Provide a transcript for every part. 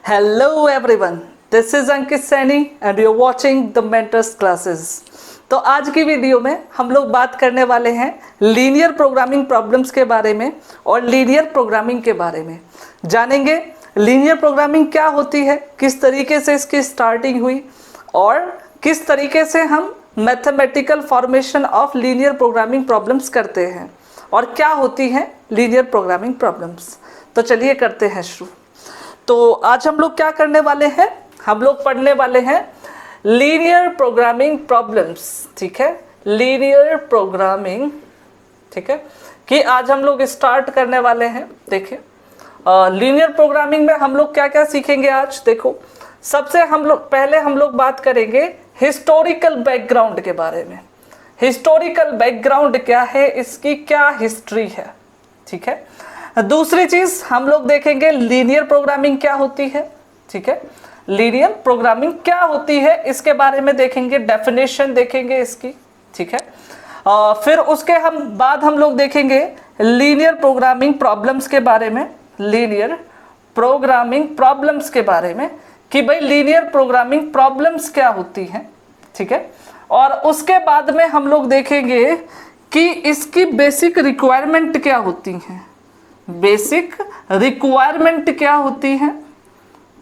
Hello everyone, this is Ankit Saini and you're watching the Mentors Classes। तो आज की video में हम लोग बात करने वाले हैं लीनियर प्रोग्रामिंग प्रॉब्लम्स के बारे में और लीनियर प्रोग्रामिंग के बारे में। जानेंगे लीनियर प्रोग्रामिंग क्या होती है, किस तरीके से इसकी स्टार्टिंग हुई और किस तरीके से हम mathematical formation of linear programming problems करते हैं और क्या होती हैं लीनियर प्रोग्रामिंग प्रॉब्लम्स। तो चलिए करते हैं शुरू। तो आज हम लोग क्या करने वाले हैं, हम लोग पढ़ने वाले हैं लीनियर प्रोग्रामिंग प्रॉब्लम्स। ठीक है, लीनियर प्रोग्रामिंग। ठीक है कि आज हम लोग स्टार्ट करने वाले हैं। देखिए लीनियर प्रोग्रामिंग में हम लोग क्या क्या सीखेंगे आज। देखो सबसे पहले हम लोग बात करेंगे हिस्टोरिकल बैकग्राउंड के बारे में। हिस्टोरिकल बैकग्राउंड क्या है, इसकी क्या हिस्ट्री है। ठीक है, दूसरी चीज हम लोग देखेंगे लीनियर प्रोग्रामिंग क्या होती है। ठीक है, लीनियर प्रोग्रामिंग क्या होती है इसके बारे में देखेंगे, डेफिनेशन देखेंगे इसकी। ठीक है, फिर उसके बाद हम लोग देखेंगे लीनियर प्रोग्रामिंग प्रॉब्लम्स के बारे में, लीनियर प्रोग्रामिंग प्रॉब्लम्स के बारे में कि भाई लीनियर प्रोग्रामिंग प्रॉब्लम्स क्या होती हैं। ठीक है, और उसके बाद में हम लोग देखेंगे कि इसकी बेसिक रिक्वायरमेंट क्या होती हैं। बेसिक रिक्वायरमेंट क्या होती हैं,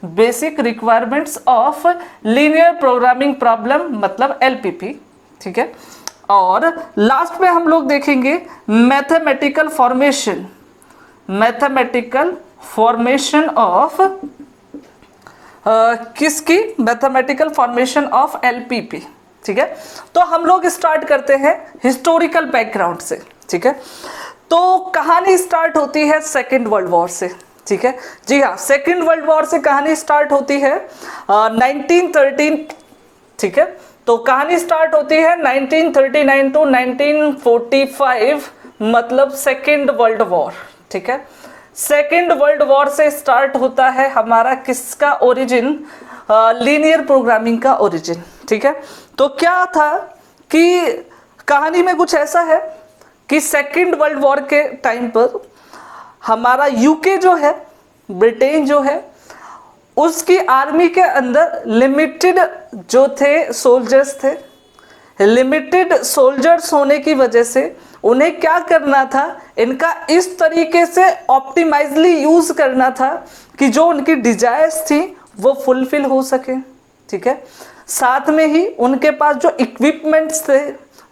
basic requirements of linear programming problem मतलब एलपीपी। ठीक है, और लास्ट में हम लोग देखेंगे mathematical formation, mathematical formation of किसकी, मैथमेटिकल फॉर्मेशन ऑफ एलपीपी। ठीक है, तो हम लोग स्टार्ट करते हैं हिस्टोरिकल बैकग्राउंड से। ठीक है, तो कहानी स्टार्ट होती है सेकेंड वर्ल्ड वॉर से। ठीक है, जी हाँ, सेकेंड वर्ल्ड वॉर से कहानी स्टार्ट होती है 1913। ठीक है, तो कहानी स्टार्ट होती है 1939 टू 1945 मतलब सेकेंड वर्ल्ड वॉर। ठीक है, सेकेंड वर्ल्ड वॉर से स्टार्ट होता है हमारा किसका ओरिजिन, लीनियर प्रोग्रामिंग का ओरिजिन। ठीक है, तो क्या था कि कहानी में कुछ ऐसा है कि सेकेंड वर्ल्ड वॉर के टाइम पर हमारा यूके जो है, ब्रिटेन जो है, उसकी आर्मी के अंदर लिमिटेड जो थे सोल्जर्स थे। लिमिटेड सोल्जर्स होने की वजह से उन्हें क्या करना था, इनका इस तरीके से ऑप्टिमाइजली यूज करना था कि जो उनकी डिजायर्स थी वो फुलफिल हो सके। ठीक है, साथ में ही उनके पास जो इक्विपमेंट्स थे,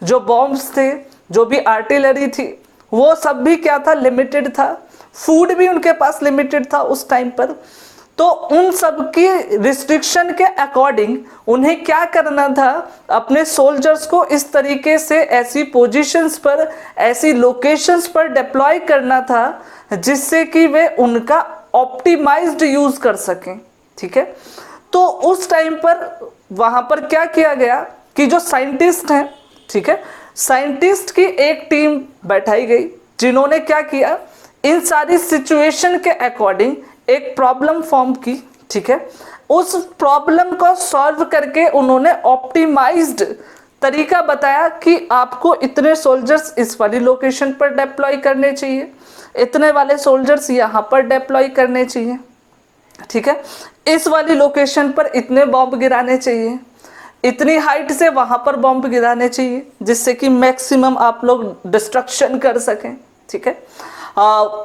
जो बॉम्ब्स थे, जो भी आर्टिलरी थी, वो सब भी क्या था, लिमिटेड था। फूड भी उनके पास लिमिटेड था उस टाइम पर। तो उन सब की रिस्ट्रिक्शन के अकॉर्डिंग उन्हें क्या करना था, अपने सोल्जर्स को इस तरीके से ऐसी पोजीशंस पर, ऐसी लोकेशंस पर डिप्लॉय करना था जिससे कि वे उनका ऑप्टिमाइज्ड यूज कर सकें। ठीक है, तो उस टाइम पर वहां पर क्या किया गया कि जो साइंटिस्ट हैं, ठीक है, साइंटिस्ट की एक टीम बैठाई गई जिन्होंने क्या किया, इन सारी सिचुएशन के अकॉर्डिंग एक प्रॉब्लम फॉर्म की। ठीक है, उस प्रॉब्लम को सॉल्व करके उन्होंने ऑप्टिमाइज्ड तरीका बताया कि आपको इतने सोल्जर्स इस वाली लोकेशन पर डिप्लॉय करने चाहिए, इतने वाले सोल्जर्स यहाँ पर डिप्लॉय करने चाहिए। ठीक है, इस वाली लोकेशन पर इतने बॉम्ब गिराने चाहिए, इतनी हाइट से वहां पर बॉम्ब गिराने चाहिए जिससे कि मैक्सिमम आप लोग डिस्ट्रक्शन कर सकें। ठीक है,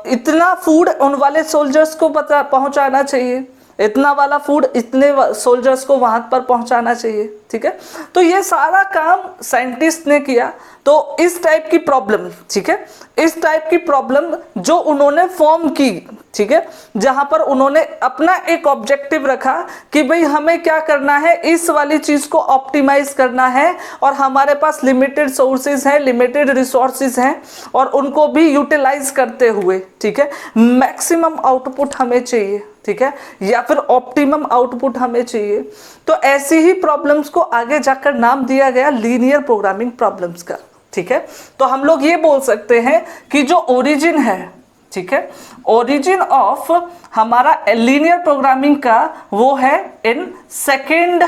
इतना फूड उन वाले सोल्जर्स को पहुंचाना चाहिए, इतना वाला फूड इतने सोल्जर्स को वहां पर पहुंचाना चाहिए। ठीक है, तो ये सारा काम साइंटिस्ट ने किया। तो इस टाइप की प्रॉब्लम, ठीक है, इस टाइप की प्रॉब्लम जो उन्होंने फॉर्म की, ठीक है, जहां पर उन्होंने अपना एक ऑब्जेक्टिव रखा कि भाई हमें क्या करना है, इस वाली चीज को ऑप्टिमाइज करना है और हमारे पास लिमिटेड सोर्सेज हैं, लिमिटेड रिसोर्सेज हैं और उनको भी यूटिलाइज करते हुए, ठीक है, मैक्सिमम आउटपुट हमें चाहिए। ठीक है, या फिर ऑप्टिमम आउटपुट हमें चाहिए। तो ऐसी ही प्रॉब्लम्स को आगे जाकर नाम दिया गया लीनियर प्रोग्रामिंग प्रॉब्लम्स का। ठीक है, तो हम लोग ये बोल सकते हैं कि जो ओरिजिन है, ठीक है, ओरिजिन ऑफ हमारा लीनियर प्रोग्रामिंग का वो है इन सेकेंड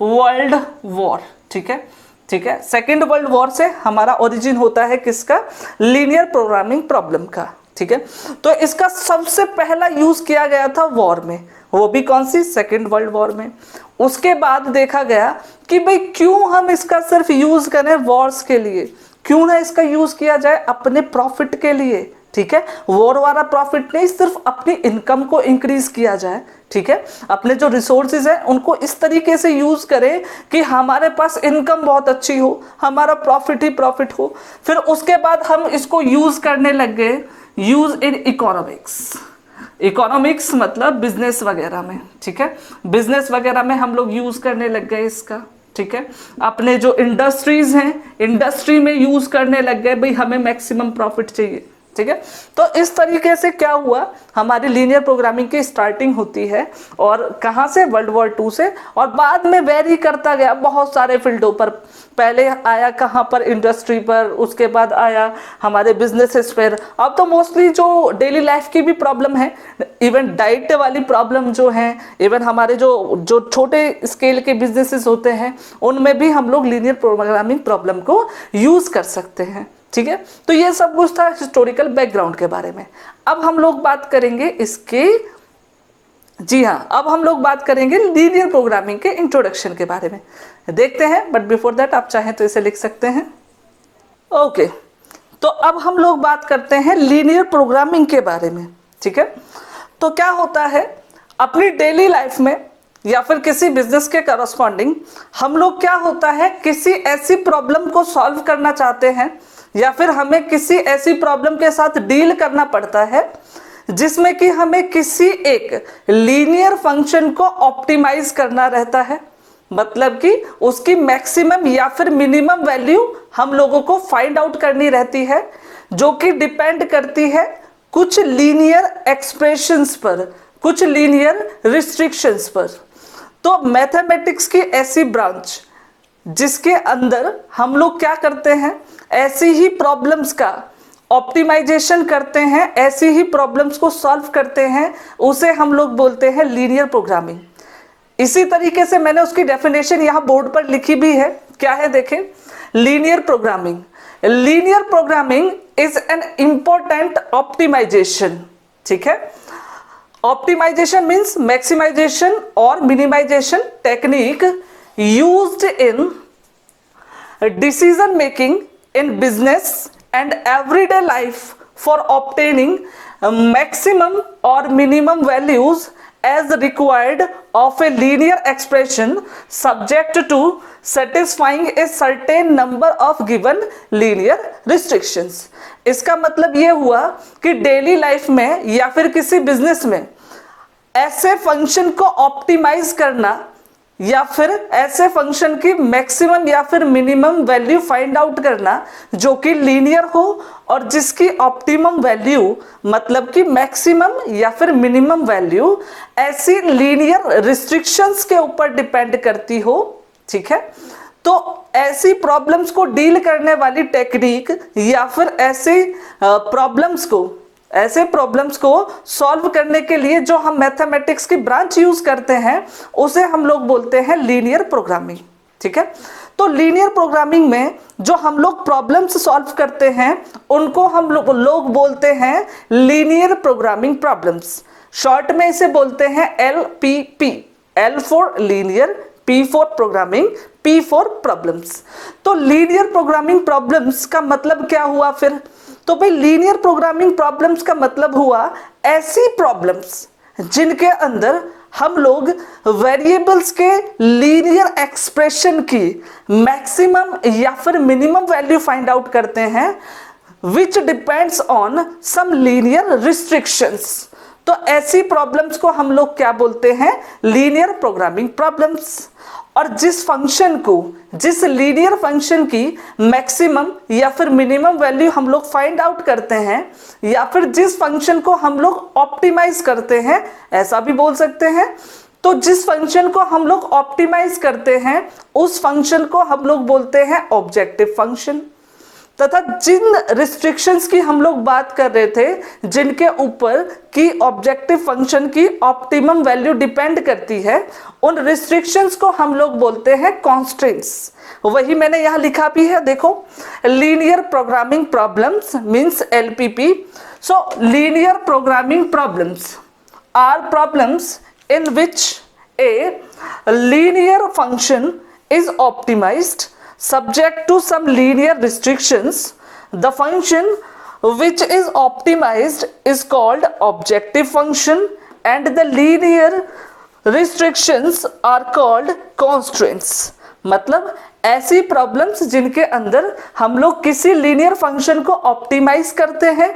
वर्ल्ड वॉर। ठीक है, ठीक है, सेकेंड वर्ल्ड वॉर से हमारा ओरिजिन होता है किसका, लीनियर प्रोग्रामिंग प्रॉब्लम का। ठीक है। तो इसका सबसे पहला यूज किया गया था वॉर में, वो भी कौन सी, सेकेंड वर्ल्ड वॉर में। उसके बाद देखा गया कि भाई क्यों हम इसका सिर्फ यूज करें वॉर्स के लिए, क्यों ना इसका यूज किया जाए अपने प्रॉफिट के लिए, ठीक है। वॉर वाला प्रॉफिट नहीं, सिर्फ अपनी इनकम को इंक्रीज किया जाए, ठीक है। अपने जो रिसोर्सेज हैं उनको इस तरीके से यूज करें कि हमारे पास इनकम बहुत अच्छी हो, हमारा प्रॉफिट ही प्रॉफिट हो। फिर उसके बाद हम इसको यूज करने लग गए, यूज इन इकोनॉमिक्स। इकोनॉमिक्स मतलब बिजनेस वगैरह में, ठीक है। बिजनेस वगैरह में हम लोग यूज करने लग गए इसका, ठीक है। अपने जो इंडस्ट्रीज हैं, इंडस्ट्री में यूज करने लग गए, भाई हमें मैक्सिमम प्रॉफिट चाहिए, ठीक है। तो इस तरीके से क्या हुआ, हमारी लीनियर प्रोग्रामिंग की स्टार्टिंग होती है, और कहाँ से, वर्ल्ड वॉर 2 से, और बाद में वेरी करता गया बहुत सारे फील्डों पर। पहले आया कहाँ पर, इंडस्ट्री पर, उसके बाद आया हमारे बिजनेसेस पर। अब तो मोस्टली जो डेली लाइफ की भी प्रॉब्लम है, इवन डाइट वाली प्रॉब्लम जो है, इवन हमारे जो छोटे स्केल के बिजनेसेस होते हैं उनमें भी हम लोग लीनियर प्रोग्रामिंग प्रॉब्लम को यूज कर सकते हैं, ठीक है। तो ये सब कुछ था हिस्टोरिकल बैकग्राउंड के बारे में। अब हम लोग बात करेंगे इसके, जी हाँ, अब हम लोग बात करेंगे लीनियर प्रोग्रामिंग के इंट्रोडक्शन के बारे में। देखते हैं, बट बिफोर दैट आप चाहें तो इसे लिख सकते हैं। ओके, तो अब हम लोग बात करते हैं लीनियर प्रोग्रामिंग के बारे में, ठीक है। तो क्या होता है, अपनी डेली लाइफ में या फिर किसी बिजनेस के करस्पॉन्डिंग हम लोग क्या होता है, किसी ऐसी प्रॉब्लम को सॉल्व करना चाहते हैं, या फिर हमें किसी ऐसी प्रॉब्लम के साथ डील करना पड़ता है जिसमें कि हमें किसी एक लीनियर फंक्शन को ऑप्टिमाइज करना रहता है। मतलब कि उसकी मैक्सिमम या फिर मिनिमम वैल्यू हम लोगों को फाइंड आउट करनी रहती है, जो कि डिपेंड करती है कुछ लीनियर एक्सप्रेशंस पर, कुछ लीनियर रिस्ट्रिक्शंस पर। तो मैथमेटिक्स की ऐसी ब्रांच जिसके अंदर हम लोग क्या करते हैं, ऐसी ही प्रॉब्लम्स का ऑप्टिमाइजेशन करते हैं, ऐसी ही प्रॉब्लम्स को सॉल्व करते हैं, उसे हम लोग बोलते हैं लीनियर प्रोग्रामिंग। इसी तरीके से मैंने उसकी डेफिनेशन यहाँ बोर्ड पर लिखी भी है, क्या है देखें, linear programming. Linear programming is an important optimisation, ठीक है। ऑप्टिमाइजेशन मीन्स मैक्सिमाइजेशन और minimisation technique used in decision making in business and everyday life for obtaining maximum or minimum values as required of a linear expression subject to satisfying a certain number of given linear restrictions। इसका मतलब ये हुआ कि daily life में या फिर किसी business में ऐसे फंक्शन को ऑप्टिमाइज करना, या फिर ऐसे फंक्शन की मैक्सिमम या फिर मिनिमम वैल्यू फाइंड आउट करना जो कि लीनियर हो और जिसकी ऑप्टिमम वैल्यू मतलब कि मैक्सिमम या फिर मिनिमम वैल्यू ऐसी लीनियर रिस्ट्रिक्शंस के ऊपर डिपेंड करती हो, ठीक है। तो ऐसी प्रॉब्लम्स को डील करने वाली टेक्निक या फिर ऐसे प्रॉब्लम्स को सॉल्व करने के लिए जो हम मैथमेटिक्स की ब्रांच यूज करते हैं उसे हम लोग बोलते हैं लीनियर प्रोग्रामिंग, ठीक है। तो लीनियर प्रोग्रामिंग में जो हम लोग प्रॉब्लम्स सॉल्व करते हैं उनको हम लोग बोलते हैं लीनियर प्रोग्रामिंग प्रॉब्लम्स। शॉर्ट में इसे बोलते हैं LPP, L for linear, P for programming, P for problems. तो लीनियर प्रोग्रामिंग प्रॉब्लम्स का मतलब क्या हुआ फिर, तो भाई लीनियर प्रोग्रामिंग प्रॉब्लम्स का मतलब हुआ ऐसी प्रॉब्लम्स जिनके अंदर हम लोग वेरिएबल्स के लीनियर एक्सप्रेशन की मैक्सिमम या फिर मिनिमम वैल्यू फाइंड आउट करते हैं which depends on some linear restrictions. तो ऐसी प्रॉब्लम्स को हम लोग क्या बोलते हैं, लीनियर प्रोग्रामिंग प्रॉब्लम्स। और जिस फंक्शन को, जिस लीनियर फंक्शन की मैक्सिमम या फिर मिनिमम वैल्यू हम लोग फाइंड आउट करते हैं, या फिर जिस फंक्शन को हम लोग ऑप्टिमाइज करते हैं, ऐसा भी बोल सकते हैं। तो जिस फंक्शन को हम लोग ऑप्टिमाइज करते हैं उस फंक्शन को हम लोग बोलते हैं ऑब्जेक्टिव फंक्शन। तथा जिन रिस्ट्रिक्शंस की हम लोग बात कर रहे थे जिनके ऊपर की ऑब्जेक्टिव फंक्शन की ऑप्टिमम वैल्यू डिपेंड करती है, उन रिस्ट्रिक्शंस को हम लोग बोलते हैं कॉन्स्ट्रेंट्स। वही मैंने यहाँ लिखा भी है, देखो, linear programming problems means LPP। So linear programming problems are problems in which a linear function is optimized subject to some linear restrictions. The function which is optimized is called objective function and the linear restrictions are called constraints। मतलब ऐसी problems जिनके अंदर हम लोग किसी linear function को optimise करते हैं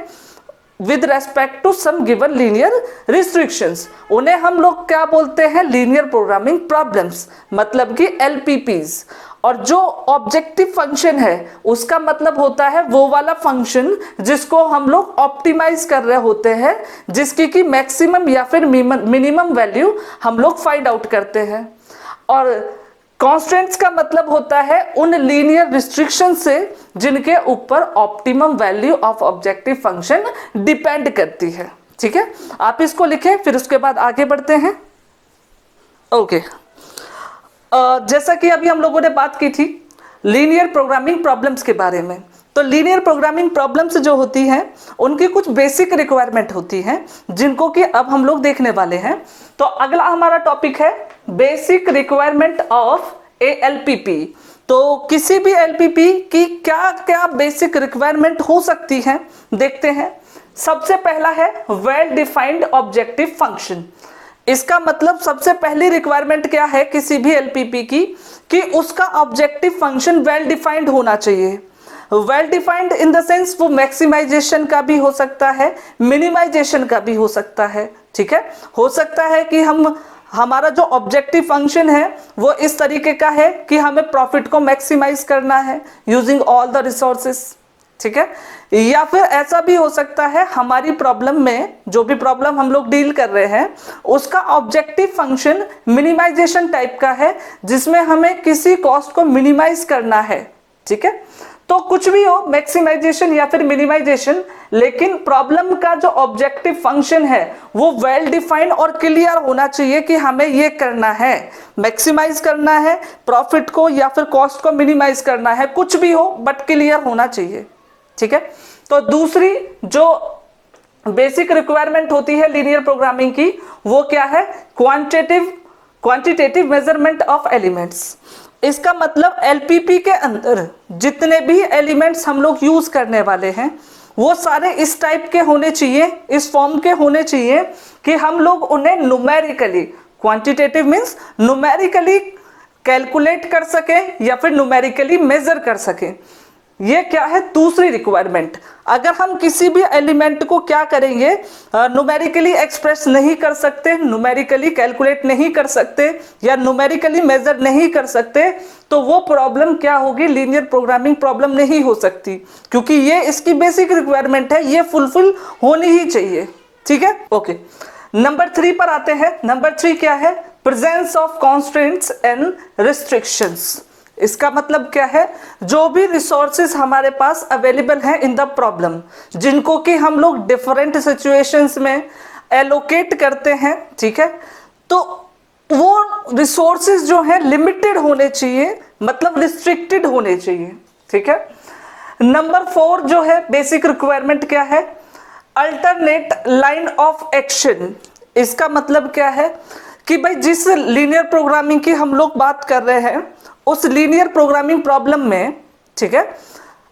with respect to some given linear restrictions, उन्हें हम लोग क्या बोलते हैं, लीनियर प्रोग्रामिंग प्रॉब्लम्स, मतलब कि LPPs। और जो ऑब्जेक्टिव फंक्शन है उसका मतलब होता है वो वाला फंक्शन जिसको हम लोग ऑप्टिमाइज कर रहे होते हैं, जिसकी कि मैक्सिमम या फिर मिनिमम वैल्यू हम लोग फाइंड आउट करते हैं। और कॉन्स्टेंट्स का मतलब होता है उन लीनियर रिस्ट्रिक्शन से जिनके ऊपर optimum value of objective function depend करती है। ठीक है, आप इसको लिखें, फिर उसके बाद आगे बढ़ते हैं। ओके, जैसा कि अभी हम लोगों ने बात की थी लीनियर प्रोग्रामिंग प्रॉब्लम्स के बारे में, तो लीनियर प्रोग्रामिंग प्रॉब्लम्स जो होती हैं उनकी कुछ बेसिक रिक्वायरमेंट होती हैं जिनको कि अब हम लोग देखने वाले हैं। तो अगला हमारा टॉपिक है basic requirement of A LPP। तो किसी भी LPP की क्या क्या बेसिक रिक्वायरमेंट हो सकती हैं, देखते हैं। सबसे पहला है वेल डिफाइंड ऑब्जेक्टिव फंक्शन। इसका मतलब सबसे पहली रिक्वायरमेंट क्या है किसी भी LPP की, कि उसका ऑब्जेक्टिव फंक्शन वेल डिफाइंड होना चाहिए। Well defined in the sense वो मैक्सिमाइजेशन का भी हो सकता है, मिनिमाइजेशन का भी हो सकता है। ठीक है, हो सकता है कि हमारा जो ऑब्जेक्टिव फंक्शन है वो इस तरीके का है कि हमें प्रॉफिट को मैक्सिमाइज करना है यूजिंग ऑल द रिसोर्सेस। ठीक है, या फिर ऐसा भी हो सकता है हमारी प्रॉब्लम में, जो भी प्रॉब्लम हम लोग डील कर रहे हैं, उसका ऑब्जेक्टिव फंक्शन मिनिमाइजेशन टाइप का है जिसमें हमें किसी कॉस्ट को मिनिमाइज करना है। ठीक है, तो कुछ भी हो, मैक्सिमाइजेशन या फिर मिनिमाइजेशन, लेकिन प्रॉब्लम का जो ऑब्जेक्टिव फंक्शन है वो वेल डिफाइंड और क्लियर होना चाहिए कि हमें ये करना है, मैक्सिमाइज करना है प्रॉफिट को या फिर कॉस्ट को मिनिमाइज करना है, कुछ भी हो बट क्लियर होना चाहिए। ठीक है, तो दूसरी जो बेसिक रिक्वायरमेंट होती है लीनियर प्रोग्रामिंग की, वो क्या है, क्वांटिटेटिव मेजरमेंट ऑफ एलिमेंट्स। इसका मतलब LPP के अंदर जितने भी एलिमेंट्स हम लोग यूज करने वाले हैं वो सारे इस टाइप के होने चाहिए, इस फॉर्म के होने चाहिए कि हम लोग उन्हें numerically, quantitative means numerically calculate कर सकें या फिर न्यूमेरिकली मेजर कर सकें। ये क्या है, दूसरी रिक्वायरमेंट। अगर हम किसी भी एलिमेंट को क्या करेंगे, न्यूमेरिकली एक्सप्रेस नहीं कर सकते, न्यूमेरिकली कैलकुलेट नहीं कर सकते या न्यूमेरिकली मेजर नहीं कर सकते, तो वो प्रॉब्लम क्या होगी, लीनियर प्रोग्रामिंग प्रॉब्लम नहीं हो सकती, क्योंकि ये इसकी बेसिक रिक्वायरमेंट है, ये फुलफिल होनी ही चाहिए। ठीक है, ओके। नंबर 3 पर आते हैं। नंबर 3 क्या है, presence of constraints and restrictions. इसका मतलब क्या है, जो भी रिसोर्सेज हमारे पास अवेलेबल हैं इन द प्रॉब्लम, जिनको कि हम लोग डिफरेंट सिचुएशंस में एलोकेट करते हैं। ठीक है, तो वो रिसोर्सेज जो है लिमिटेड होने चाहिए, मतलब रिस्ट्रिक्टेड होने चाहिए। ठीक है, नंबर 4 जो है बेसिक रिक्वायरमेंट क्या है, अल्टरनेट लाइन ऑफ एक्शन। इसका मतलब क्या है कि भाई जिस लीनियर प्रोग्रामिंग की हम लोग बात कर रहे हैं उस लीनियर प्रोग्रामिंग प्रॉब्लम में, ठीक है,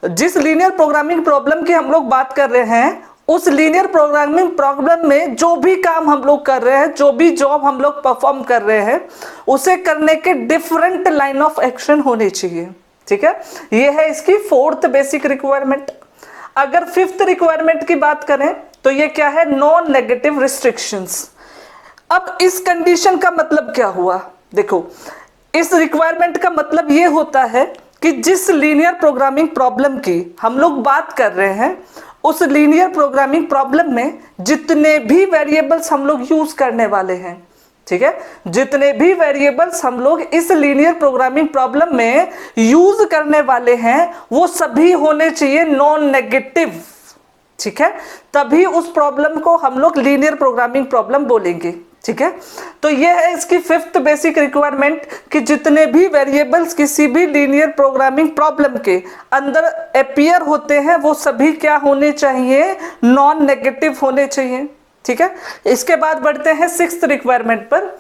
जिस लीनियर प्रोग्रामिंग प्रॉब्लम की हम लोग बात कर रहे हैं उस लीनियर प्रोग्रामिंग प्रॉब्लम में जो भी काम हम लोग कर रहे हैं, जो भी जॉब हम लोग परफॉर्म कर रहे हैं, उसे करने के डिफरेंट लाइन ऑफ एक्शन होने चाहिए। ठीक है, ये है इसकी 4th बेसिक रिक्वायरमेंट। अगर 5th रिक्वायरमेंट की बात करें तो ये क्या है, नॉन नेगेटिव रिस्ट्रिक्शंस। अब इस कंडीशन का मतलब क्या हुआ, देखो, इस रिक्वायरमेंट का मतलब ये होता है कि जिस लीनियर प्रोग्रामिंग प्रॉब्लम की हम लोग बात कर रहे हैं उस लीनियर प्रोग्रामिंग प्रॉब्लम में जितने भी वेरिएबल्स हम लोग यूज करने वाले हैं, ठीक है, जितने भी वेरिएबल्स हम लोग इस लीनियर प्रोग्रामिंग प्रॉब्लम में यूज करने वाले हैं वो सभी होने चाहिए नॉन नेगेटिव, ठीक है, तभी उस प्रॉब्लम को हम लोग लीनियर प्रोग्रामिंग प्रॉब्लम बोलेंगे, ठीक है। तो ये है इसकी फिफ्थ बेसिक रिक्वायरमेंट कि जितने भी वेरिएबल्स किसी भी लीनियर प्रोग्रामिंग प्रॉब्लम के अंदर अपीयर होते हैं वो सभी क्या होने चाहिए, नॉन नेगेटिव होने चाहिए, ठीक है। इसके बाद बढ़ते हैं सिक्स्थ रिक्वायरमेंट पर।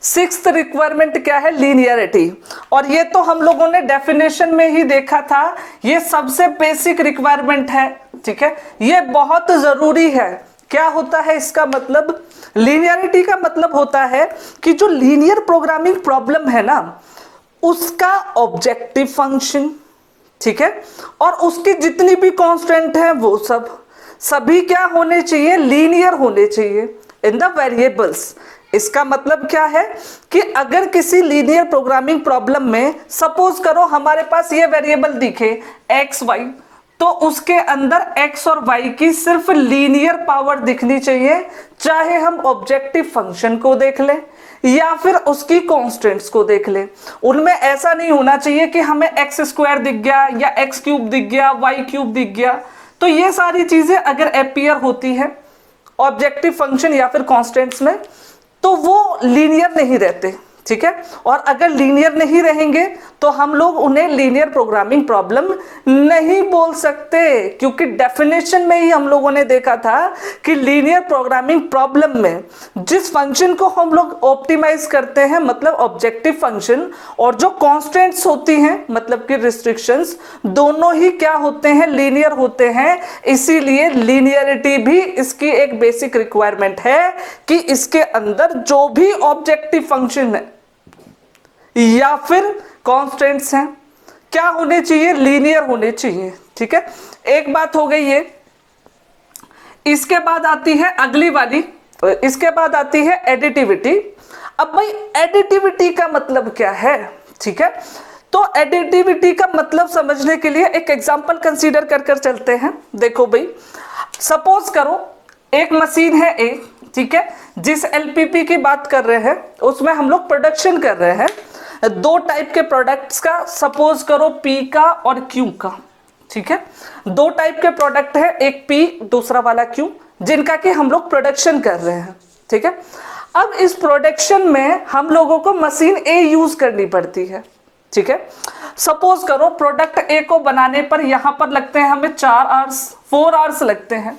सिक्स्थ रिक्वायरमेंट क्या है, लीनियरिटी, और ये तो हम लोगों ने डेफिनेशन में ही देखा था, ये सबसे बेसिक रिक्वायरमेंट है, ठीक है, ये बहुत जरूरी है। क्या होता है इसका मतलब, लीनियरिटी का मतलब होता है कि जो लीनियर प्रोग्रामिंग प्रॉब्लम है ना उसका ऑब्जेक्टिव फंक्शन, ठीक है, और उसकी जितनी भी कांस्टेंट है वो सभी क्या होने चाहिए, लीनियर होने चाहिए इन द वेरिएबल्स। इसका मतलब क्या है कि अगर किसी लीनियर प्रोग्रामिंग प्रॉब्लम में सपोज करो हमारे पास ये वेरिएबल दिखे एक्स वाई, तो उसके अंदर x और y की सिर्फ लीनियर पावर दिखनी चाहिए, चाहे हम ऑब्जेक्टिव फंक्शन को देख लें या फिर उसकी कांस्टेंट्स को देख लें। उनमें ऐसा नहीं होना चाहिए कि हमें एक्स स्क्वायर दिख गया या एक्स क्यूब दिख गया, वाई क्यूब दिख गया। तो ये सारी चीजें अगर अपीयर होती है ऑब्जेक्टिव फंक्शन या फिर कांस्टेंट्स में तो वो लीनियर नहीं रहते, ठीक है, और अगर लीनियर नहीं रहेंगे तो हम लोग उन्हें लीनियर प्रोग्रामिंग प्रॉब्लम नहीं बोल सकते, क्योंकि डेफिनेशन में ही हम लोगों ने देखा था कि लीनियर प्रोग्रामिंग प्रॉब्लम में जिस फंक्शन को हम लोग ऑप्टिमाइज करते हैं मतलब ऑब्जेक्टिव फंक्शन, और जो कांस्टेंट्स होती हैं मतलब कि रिस्ट्रिक्शंस, दोनों ही क्या होते हैं, लीनियर होते हैं। इसीलिए लीनियरिटी भी इसकी एक बेसिक रिक्वायरमेंट है कि इसके अंदर जो भी ऑब्जेक्टिव फंक्शन है या फिर कांस्टेंट्स हैं क्या होने चाहिए, लीनियर होने चाहिए, ठीक है। एक बात हो गई ये। इसके बाद आती है अगली वाली, इसके बाद आती है एडिटिविटी। अब भाई एडिटिविटी का मतलब क्या है, ठीक है, तो एडिटिविटी का मतलब समझने के लिए एक एग्जांपल कंसीडर कर चलते हैं। देखो भाई, सपोज करो एक मशीन है एक, ठीक है, जिस एलपीपी की बात कर रहे हैं उसमें हम लोग प्रोडक्शन कर रहे हैं दो टाइप के प्रोडक्ट्स का, सपोज करो पी का और क्यू का, ठीक है, दो टाइप के प्रोडक्ट है, एक पी दूसरा वाला क्यू, जिनका कि हम लोग प्रोडक्शन कर रहे हैं, ठीक है। अब इस प्रोडक्शन में हम लोगों को मशीन ए यूज करनी पड़ती है, ठीक है। सपोज करो प्रोडक्ट ए को बनाने पर यहां पर लगते हैं हमें 4 आवर्स लगते हैं,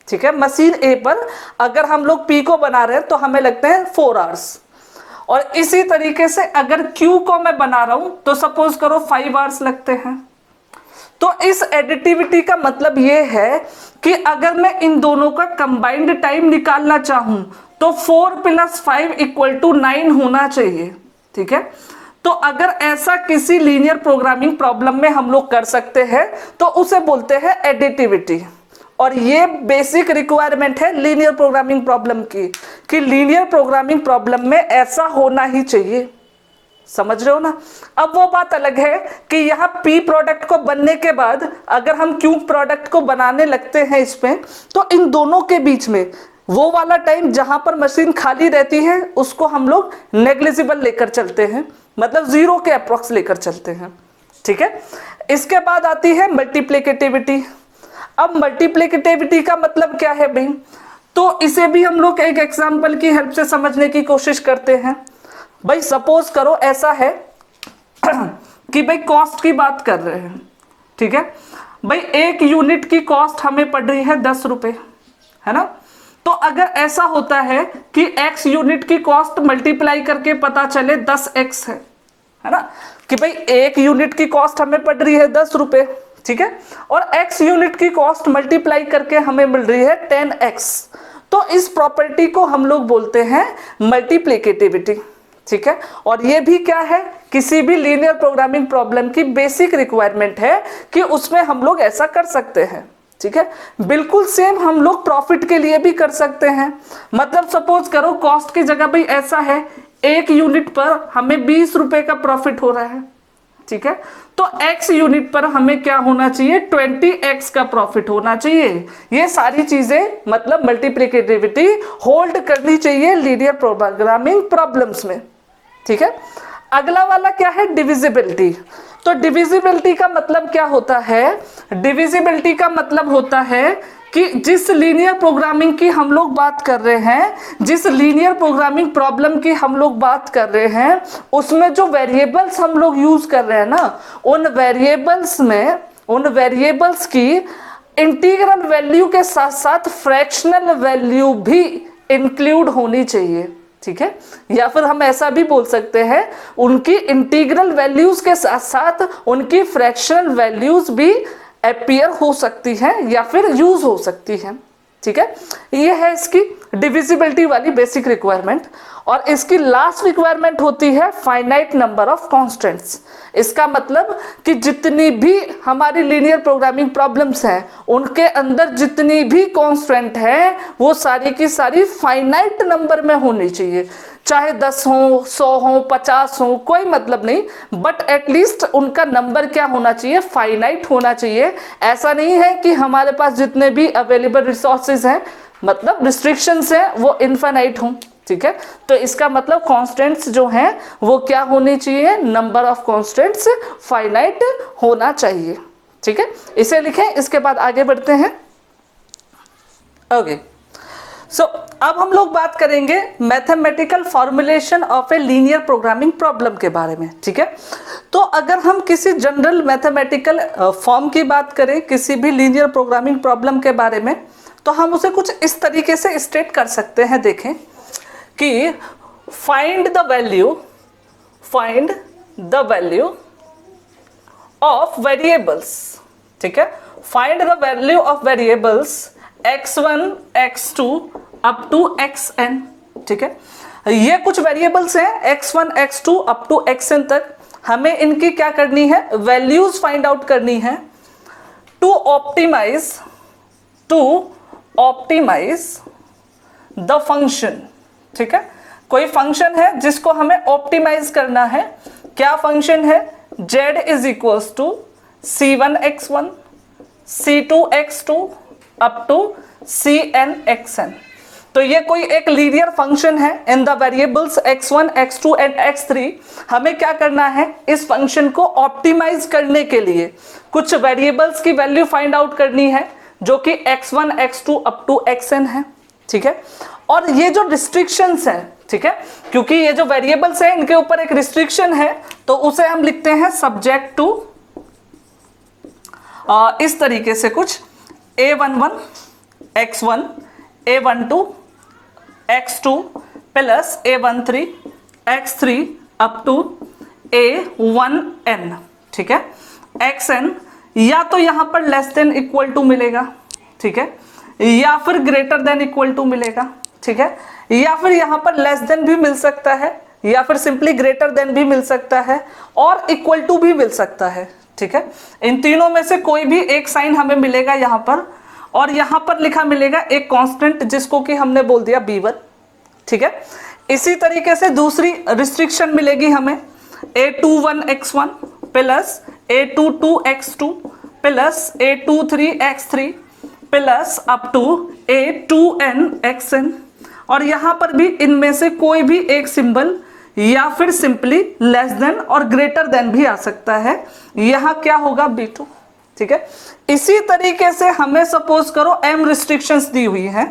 ठीक है। मशीन ए पर अगर हम लोग पी को बना रहे हैं तो हमें लगते हैं 4 आवर्स, और इसी तरीके से अगर क्यू को मैं बना रहा हूं तो सपोज करो 5 आवर्स लगते हैं। तो इस एडिटिविटी का मतलब यह है कि अगर मैं इन दोनों का कंबाइंड टाइम निकालना चाहूं तो 4 + 5 = 9 होना चाहिए, ठीक है। तो अगर ऐसा किसी लीनियर प्रोग्रामिंग प्रॉब्लम में हम लोग कर सकते हैं तो उसे बोलते हैं एडिटिविटी, और ये बेसिक रिक्वायरमेंट है लीनियर प्रोग्रामिंग प्रॉब्लम की कि लीनियर प्रोग्रामिंग प्रॉब्लम में ऐसा होना ही चाहिए। समझ रहे हो ना। अब वो बात अलग है कि यहाँ पी प्रोडक्ट को बनने के बाद अगर हम क्यू प्रोडक्ट को बनाने लगते हैं इसमें, तो इन दोनों के बीच में वो वाला टाइम जहां पर मशीन खाली रहती है उसको हम लोग नेग्लिजिबल लेकर चलते हैं, मतलब 0 के अप्रॉक्स लेकर चलते हैं, ठीक है। इसके बाद आती है मल्टीप्लिकेटिविटी। अब मल्टीप्लिकेटिविटी का मतलब क्या है भाई, तो इसे भी हम लोग एक एग्जांपल की हेल्प से समझने की कोशिश करते हैं। भाई सपोज करो ऐसा है कि भाई कॉस्ट की बात कर रहे हैं, ठीक है भाई, एक यूनिट की कॉस्ट हमें पड़ रही है 10 रुपए, है ना। तो अगर ऐसा होता है कि x यूनिट की कॉस्ट मल्टीप्लाई करके पता चले 10x है ना, कि भाई एक यूनिट की कॉस्ट हमें पड़ रही है 10 रुपए, ठीक है, और x यूनिट की कॉस्ट मल्टीप्लाई करके हमें मिल रही है 10x। तो इस प्रॉपर्टी को हम लोग बोलते हैं मल्टीप्लिकेटिविटी, ठीक है। और ये भी क्या है, किसी भी लीनियर प्रोग्रामिंग प्रॉब्लम की बेसिक रिक्वायरमेंट है कि उसमें हम लोग ऐसा कर सकते हैं, ठीक है। बिल्कुल सेम हम लोग प्रॉफिट के लिए भी कर सकते हैं। मतलब सपोज करो कॉस्ट की जगह भाई ऐसा है, एक यूनिट पर हमें 20 रुपए का प्रॉफिट हो रहा ठीक है। तो x यूनिट पर हमें क्या होना चाहिए, 20x का प्रॉफिट होना चाहिए। ये सारी चीजें मतलब मल्टीप्लिकेटिविटी होल्ड करनी चाहिए लीनियर प्रोग्रामिंग प्रॉब्लम्स में, ठीक है। अगला वाला क्या है, डिविजिबिलिटी। तो डिविजिबिलिटी का मतलब क्या होता है, डिविजिबिलिटी का मतलब होता है कि जिस लीनियर प्रोग्रामिंग की हम लोग बात कर रहे हैं, जिस लीनियर प्रोग्रामिंग प्रॉब्लम की हम लोग बात कर रहे हैं, उसमें जो वेरिएबल्स हम लोग यूज कर रहे हैं ना, उन वेरिएबल्स की इंटीग्रल वैल्यू के साथ साथ फ्रैक्शनल वैल्यू भी इंक्लूड होनी चाहिए, ठीक है। या फिर हम ऐसा भी बोल सकते हैं, उनकी इंटीग्रल वैल्यूज के साथ साथ उनकी फ्रैक्शनल वैल्यूज भी अपीयर हो सकती है या फिर यूज हो सकती है, ठीक है। ये है इसकी डिविजिबिलिटी वाली बेसिक रिक्वायरमेंट। और इसकी लास्ट रिक्वायरमेंट होती है फाइनाइट नंबर ऑफ कॉन्स्टेंट्स। इसका मतलब कि जितनी भी हमारी लीनियर प्रोग्रामिंग प्रॉब्लम्स हैं, उनके अंदर जितनी भी कॉन्स्टेंट है वो सारी की सारी फाइनाइट नंबर में होनी चाहिए, चाहे 10 हो, 100 हो, 50 हो, कोई मतलब नहीं, बट एटलीस्ट उनका नंबर क्या होना चाहिए, फाइनाइट होना चाहिए। ऐसा नहीं है कि हमारे पास जितने भी अवेलेबल रिसोर्सेज हैं, मतलब रिस्ट्रिक्शंस हैं, वो इनफाइनाइट हों, ठीक है। तो इसका मतलब कॉन्स्टेंट्स जो हैं वो क्या होनी चाहिए, नंबर ऑफ कॉन्स्टेंट्स फाइनाइट होना चाहिए, ठीक है। इसे लिखें, इसके बाद आगे बढ़ते हैं। ओके, सो अब हम लोग बात करेंगे mathematical formulation of a linear programming problem के बारे में, ठीक है। तो अगर हम किसी जनरल मैथमेटिकल फॉर्म की बात करें किसी भी लीनियर प्रोग्रामिंग प्रॉब्लम के बारे में, तो हम उसे कुछ इस तरीके से स्टेट कर सकते हैं। देखें कि find the value of variables, ठीक है। Find the value of variables x1 x2 up to xn, ठीक है। ये कुछ वेरिएबल्स हैं x1 x2 up to xn तक। हमें इनकी क्या करनी है, वैल्यूज फाइंड आउट करनी है टू ऑप्टिमाइज द फंक्शन, ठीक है। कोई फंक्शन है जिसको हमें ऑप्टिमाइज करना है। क्या फंक्शन है, z is equals to c1x1 c2x2 up to cn तो ये कोई एक लीनियर फंक्शन है in the variables x1 x2 and x3। हमें क्या करना है, इस फंक्शन को ऑप्टिमाइज करने के लिए कुछ वेरिएबल्स की वैल्यू फाइंड आउट करनी है जो कि x1 x2 up to xn है, ठीक है। और ये जो रिस्ट्रिक्शंस हैं, ठीक है, क्योंकि ये जो वेरिएबल्स हैं इनके ऊपर एक रिस्ट्रिक्शन है, तो उसे हम लिखते हैं सब्जेक्ट टू इस तरीके से कुछ a11 x1 a12 x2 plus a13 x3 up to a1n, ठीक है। xn या तो यहां पर लेस देन इक्वल टू मिलेगा, ठीक है, या फिर ग्रेटर देन इक्वल टू मिलेगा, ठीक है, या फिर यहां पर लेस देन भी मिल सकता है, या फिर सिंपली ग्रेटर देन भी मिल सकता है, और इक्वल टू भी मिल सकता है, ठीक है। इन तीनों में से कोई भी एक साइन हमें मिलेगा यहां पर, और यहां पर लिखा मिलेगा एक कांस्टेंट जिसको कि हमने बोल दिया b1, ठीक है। इसी तरीके से दूसरी रिस्ट्रिक्शन मिलेगी हमें a21 x1 plus a22 x2 plus a23 x3 plus up to a2n xn, और यहां पर भी इनमें से कोई भी एक सिंबल या फिर सिंपली लेस देन और ग्रेटर देन भी आ सकता है। यहां क्या होगा, b2, ठीक है। इसी तरीके से हमें सपोज करो m रिस्ट्रिक्शंस दी हुई हैं,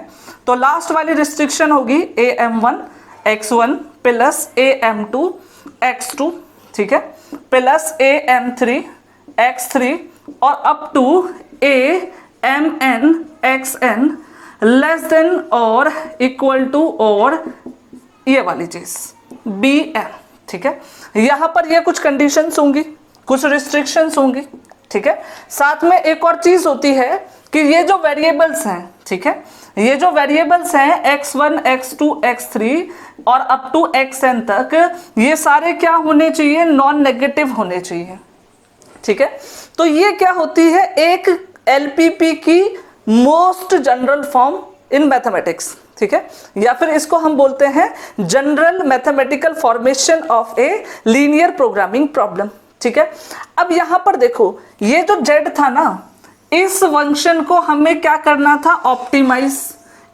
तो लास्ट वाली रिस्ट्रिक्शन होगी am1 x1 plus am2 x2, ठीक है, प्लस am3 x3 और up to amn xn less than और इक्वल टू और ये वाली चीज bm, ठीक है। यहां पर ये कुछ कंडीशंस होंगी, कुछ रिस्ट्रिक्शंस होंगी, ठीक है। साथ में एक और चीज होती है कि ये जो वेरिएबल्स हैं, ठीक है, ये जो वेरिएबल्स हैं x1 x2 x3 और अप टू xn तक, ये सारे क्या होने चाहिए, नॉन नेगेटिव होने चाहिए, ठीक है। तो ये क्या होती है, एक LPP की most general form in mathematics, ठीक है, या फिर इसको हम बोलते हैं general mathematical formation of a linear programming problem, ठीक है। अब यहां पर देखो, ये जो z था ना, इस फंक्शन को हमें क्या करना था, ऑप्टिमाइज।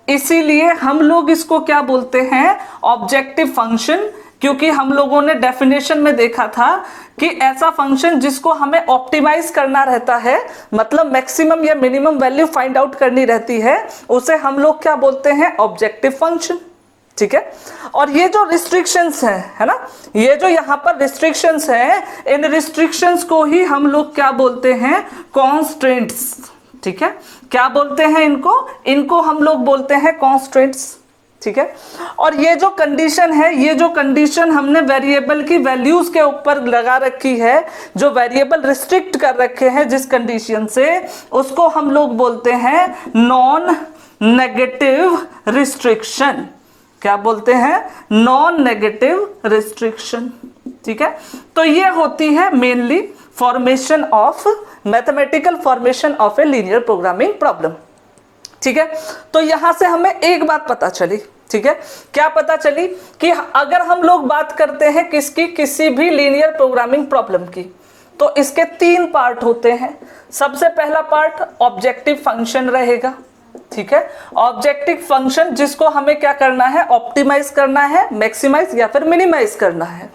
इसीलिए हम लोग इसको क्या बोलते हैं, ऑब्जेक्टिव फंक्शन, क्योंकि हम लोगों ने डेफिनेशन में देखा था कि ऐसा फंक्शन जिसको हमें ऑप्टिमाइज करना रहता है, मतलब मैक्सिमम या मिनिमम वैल्यू फाइंड आउट करनी रहती है, उसे हम लोग क्या बोलते हैं, ऑब्जेक्टिव फंक्शन। ठीक है। और ये जो रिस्ट्रिक्शंस हैं, है ना, ये जो यहाँ पर रिस्ट्रिक्शंस हैं, इन रिस्ट्रिक्शंस को ही हम लोग क्या बोलते हैं, कॉन्स्ट्रेंट्स। ठीक है, क्या बोलते हैं इनको हम लोग बोलते हैं कॉन्स्ट्रेंट्स। ठीक है। और ये जो कंडीशन है, ये जो कंडीशन हमने वेरिएबल की वैल्यूज के ऊपर लगा रखी है, जो वेरिएबल रिस्ट्रिक्ट कर रखे हैं जिस कंडीशन से, उसको हम लोग बोलते हैं नॉन नेगेटिव रिस्ट्रिक्शन। क्या बोलते हैं, नॉन नेगेटिव रिस्ट्रिक्शन। ठीक है। तो ये होती है mainly formation of, mathematical formation of a linear programming problem. ठीक है। तो यहां से हमें एक बात पता चली, ठीक है, क्या पता चली, कि अगर हम लोग बात करते हैं किसकी, किसी भी लीनियर प्रोग्रामिंग प्रॉब्लम की, तो इसके 3 पार्ट होते हैं। सबसे पहला पार्ट ऑब्जेक्टिव फंक्शन रहेगा। ठीक है, ऑब्जेक्टिव फंक्शन जिसको हमें क्या करना है, ऑप्टिमाइज करना है, मैक्सिमाइज या फिर मिनिमाइज करना है।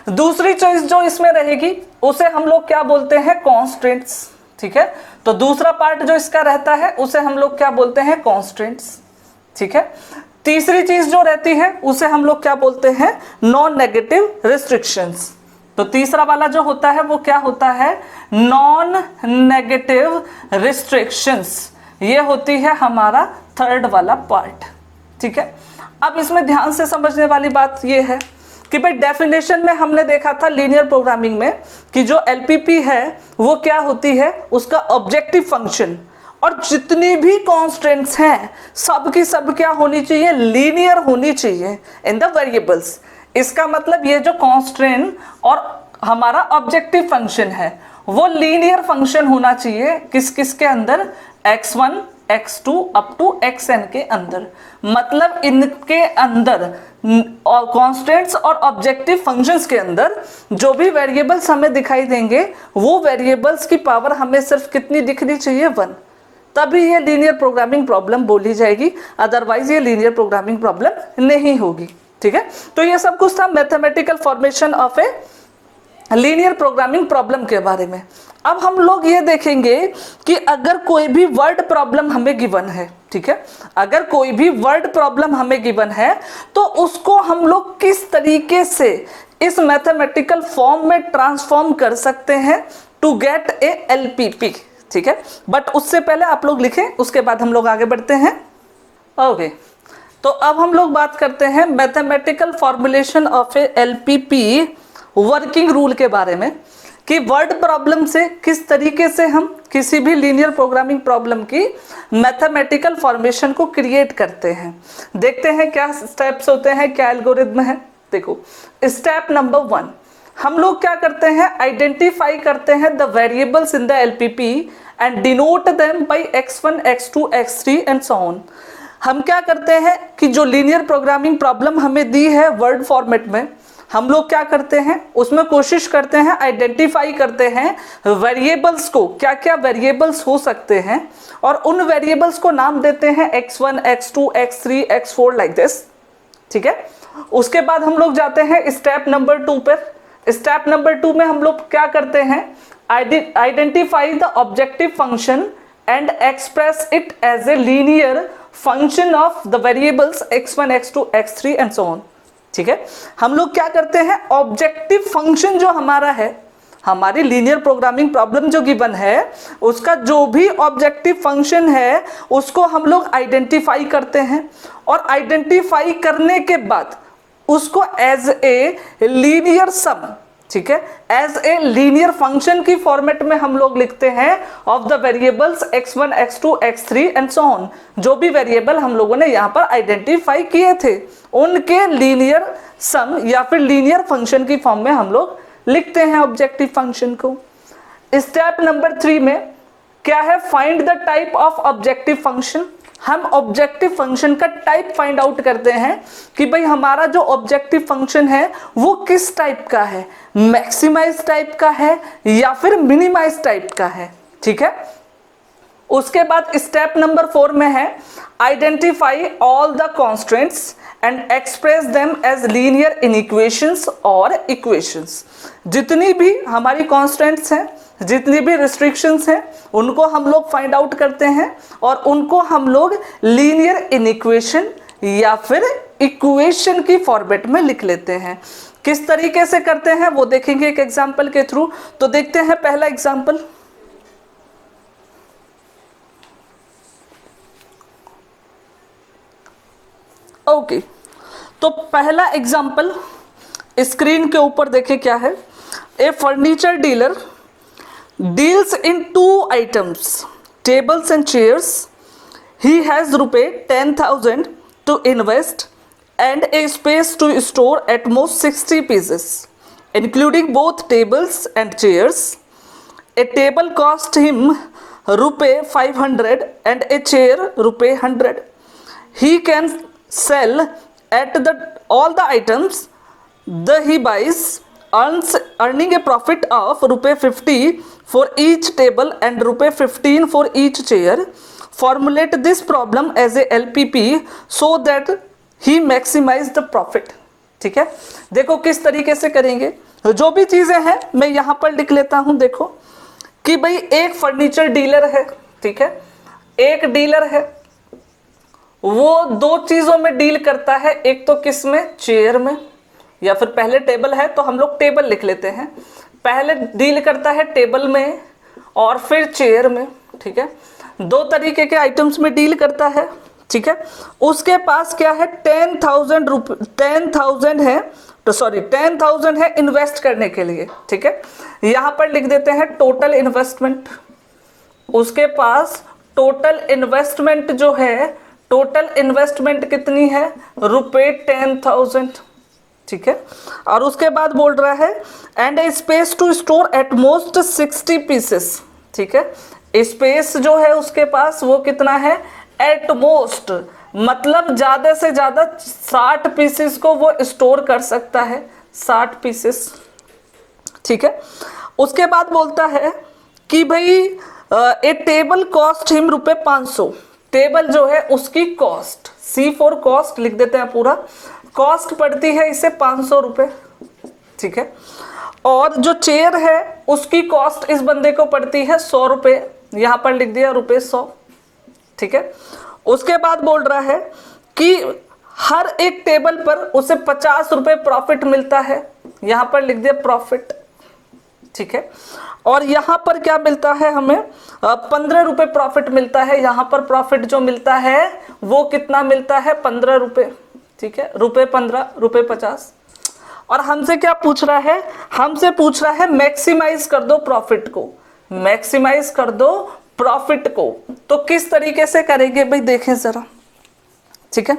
दूसरी चॉइस जो इसमें रहेगी उसे हम लोग क्या बोलते हैं, कॉन्स्ट्रेंट्स। ठीक है, तो दूसरा पार्ट जो इसका रहता है उसे हम लोग क्या बोलते हैं, कॉन्स्ट्रेंट्स। ठीक है। तीसरी चीज जो रहती है उसे हम लोग क्या बोलते हैं, नॉन नेगेटिव रिस्ट्रिक्शंस। तो तीसरा वाला जो होता है वो क्या होता है, नॉन नेगेटिव रिस्ट्रिक्शंस। ये होती है हमारा थर्ड वाला पार्ट। ठीक है। अब इसमें ध्यान से समझने वाली बात ये है कि भाई डेफिनेशन में हमने देखा था लीनियर प्रोग्रामिंग में कि जो एलपीपी है वो क्या होती है, उसका ऑब्जेक्टिव फंक्शन, और जितनी भी कॉन्स्टेंट्स हैं सब की सब क्या होनी चाहिए, लीनियर होनी चाहिए इन द वेरिएबल्स। इसका मतलब ये जो कॉन्स्टेंट और हमारा ऑब्जेक्टिव फंक्शन है वो लीनियर फंक्शन होना चाहिए, किस किस के अंदर, x1 x2 up to xn के अंदर। मतलब इनके अंदर और कॉन्स्टेंट्स और ऑब्जेक्टिव फंक्शंस के अंदर जो भी वेरिएबल्स हमें दिखाई देंगे वो वेरिएबल्स की पावर हमें सिर्फ कितनी दिखनी चाहिए, 1। तभी ये लीनियर प्रोग्रामिंग प्रॉब्लम बोली जाएगी, अदरवाइज ये लीनियर प्रोग्रामिंग प्रॉब्लम नहीं होगी। ठीक है। तो ये सब कुछ था mathematical formation of a linear programming problem के बारे में। अब हम लोग ये देखेंगे कि अगर कोई भी वर्ड प्रॉब्लम हमें गिवन है, ठीक है, अगर कोई भी वर्ड प्रॉब्लम हमें गिवन है तो उसको हम लोग किस तरीके से इस मैथमेटिकल फॉर्म में ट्रांसफॉर्म कर सकते हैं टू गेट ए एलपीपी। ठीक है, बट उससे पहले आप लोग लिखें, उसके बाद हम लोग आगे बढ़ते हैं। ओके, तो अब हम लोग बात करते हैं mathematical formulation of A LPP working rule के बारे में, कि वर्ड प्रॉब्लम से किस तरीके से हम किसी भी लीनियर प्रोग्रामिंग प्रॉब्लम की मैथमेटिकल फॉर्मेशन को क्रिएट करते हैं। देखते हैं क्या स्टेप्स होते हैं, क्या एल्गोरिथम है। देखो, स्टेप नंबर 1 हम लोग क्या करते हैं, आइडेंटिफाई करते हैं the variables in the LPP and denote them by x1 x2 x3 and so on. हम क्या करते हैं कि जो लीनियर प्रोग्रामिंग प्रॉब्लम हमें दी है वर्ड फॉर्मेट में, हम लोग क्या करते हैं, उसमें कोशिश करते हैं, आइडेंटिफाई करते हैं वेरिएबल्स को, क्या क्या वेरिएबल्स हो सकते हैं, और उन वेरिएबल्स को नाम देते हैं x1 x2 x3 x4 like this. ठीक है। उसके बाद हम लोग जाते हैं स्टेप नंबर 2 पर। स्टेप नंबर 2 में हम लोग क्या करते हैं, identify the objective function and express it as a linear function of the variables x1 x2 x3 and so on. ठीक है, हम लोग क्या करते हैं, ऑब्जेक्टिव फंक्शन जो हमारा है, हमारी लीनियर प्रोग्रामिंग प्रॉब्लम जो गिवन है उसका जो भी ऑब्जेक्टिव फंक्शन है उसको हम लोग आइडेंटिफाई करते हैं, और आइडेंटिफाई करने के बाद उसको एज ए लीनियर सम, ठीक है, एज ए लीनियर फंक्शन की फॉर्मेट में हम लोग लिखते हैं of the variables x1 x2 x3 and so on. जो भी वेरिएबल हम लोगों ने यहाँ पर आइडेंटिफाई किए थे उनके लीनियर सम या फिर लीनियर फंक्शन की फॉर्म में हम लोग लिखते हैं ऑब्जेक्टिव फंक्शन को। स्टेप नंबर 3 में क्या है, find the type of objective function. हम ऑब्जेक्टिव फंक्शन का टाइप फाइंड आउट करते हैं कि भाई हमारा जो ऑब्जेक्टिव फंक्शन है वो किस टाइप का है, मैक्सिमाइज टाइप का है या फिर मिनिमाइज टाइप का है। ठीक है, उसके बाद स्टेप नंबर 4 में है identify all the constants and express them as linear inequations और इक्वेशंस। जितनी भी हमारी कॉन्स्टेंट्स हैं, जितनी भी रिस्ट्रिक्शंस हैं, उनको हम लोग फाइंड आउट करते हैं और उनको हम लोग लीनियर इनइक्वेशन या फिर इक्वेशन की फॉर्मेट में लिख लेते हैं। किस तरीके से करते हैं वो देखेंगे एक एग्जाम्पल के थ्रू। तो देखते हैं पहला एग्जाम्पल। ओके, तो पहला एग्जाम्पल स्क्रीन के ऊपर देखें क्या है। ए furniture dealer deals in 2 items, tables and chairs. He has ₹10,000 to invest and a space to store at most 60 pieces, including both tables and chairs. A table cost him ₹500 and a chair ₹100. He can sell at all the items that he buys, earning a profit of ₹50 for each table and ₹15 for each chair. Formulate this problem as a LPP so that he maximize the profit. ठीक है, देखो किस तरीके से करेंगे। जो भी चीजें हैं मैं यहाँ पर लिख लेता हूँ। देखो कि भाई एक फर्नीचर डीलर है, ठीक है, एक डीलर है, वो 2 चीजों में डील करता है। एक तो किस में, चेयर में, या फिर पहले टेबल है तो हम लोग टेबल लिख लेते हैं। पहले डील करता है टेबल में और फिर चेयर में। ठीक है, 2 तरीके के आइटम्स में डील करता है। ठीक है, उसके पास क्या है, 10,000 है, तो सॉरी 10,000 है इन्वेस्ट करने के लिए। ठीक है, यहाँ पर लिख देते हैं टोटल इन्वेस्टमेंट। उसके पास टोटल इन्वेस्टमेंट जो है, टोटल इन्वेस्टमेंट कितनी है, ₹10,000। ठीक है, और उसके बाद बोल रहा है and a space to store at most 60 pieces. ठीक है, स्पेस जो है उसके पास वो कितना है, एट मोस्ट, मतलब ज्यादा से ज्यादा 60 पीसेस को वो स्टोर कर सकता है, 60 पीसेस। ठीक है, उसके बाद बोलता है कि भाई ए टेबल कॉस्ट हिम ₹500। टेबल जो है उसकी कॉस्ट, C4 कॉस्ट लिख देते हैं पूरा, कॉस्ट पड़ती है इसे ₹500। ठीक है, और जो चेयर है उसकी कॉस्ट इस बंदे को पड़ती है ₹100, यहाँ पर लिख दिया ₹100। ठीक है, उसके बाद बोल रहा है कि हर एक टेबल पर उसे ₹50 प्रॉफिट मिलता है, यहाँ पर लिख दिया प्रॉफिट। ठीक है, और यहाँ पर क्या मिलता है हमें, ₹15 प्रॉफिट मिलता है। यहाँ पर प्रॉफिट जो मिलता है वो कितना मिलता है, ₹15। ठीक है, ₹15, ₹50। और हमसे क्या पूछ रहा है, हमसे पूछ रहा है मैक्सिमाइज कर दो प्रॉफिट को, मैक्सिमाइज कर दो प्रॉफिट को। तो किस तरीके से करेंगे भाई, देखें जरा। ठीक है,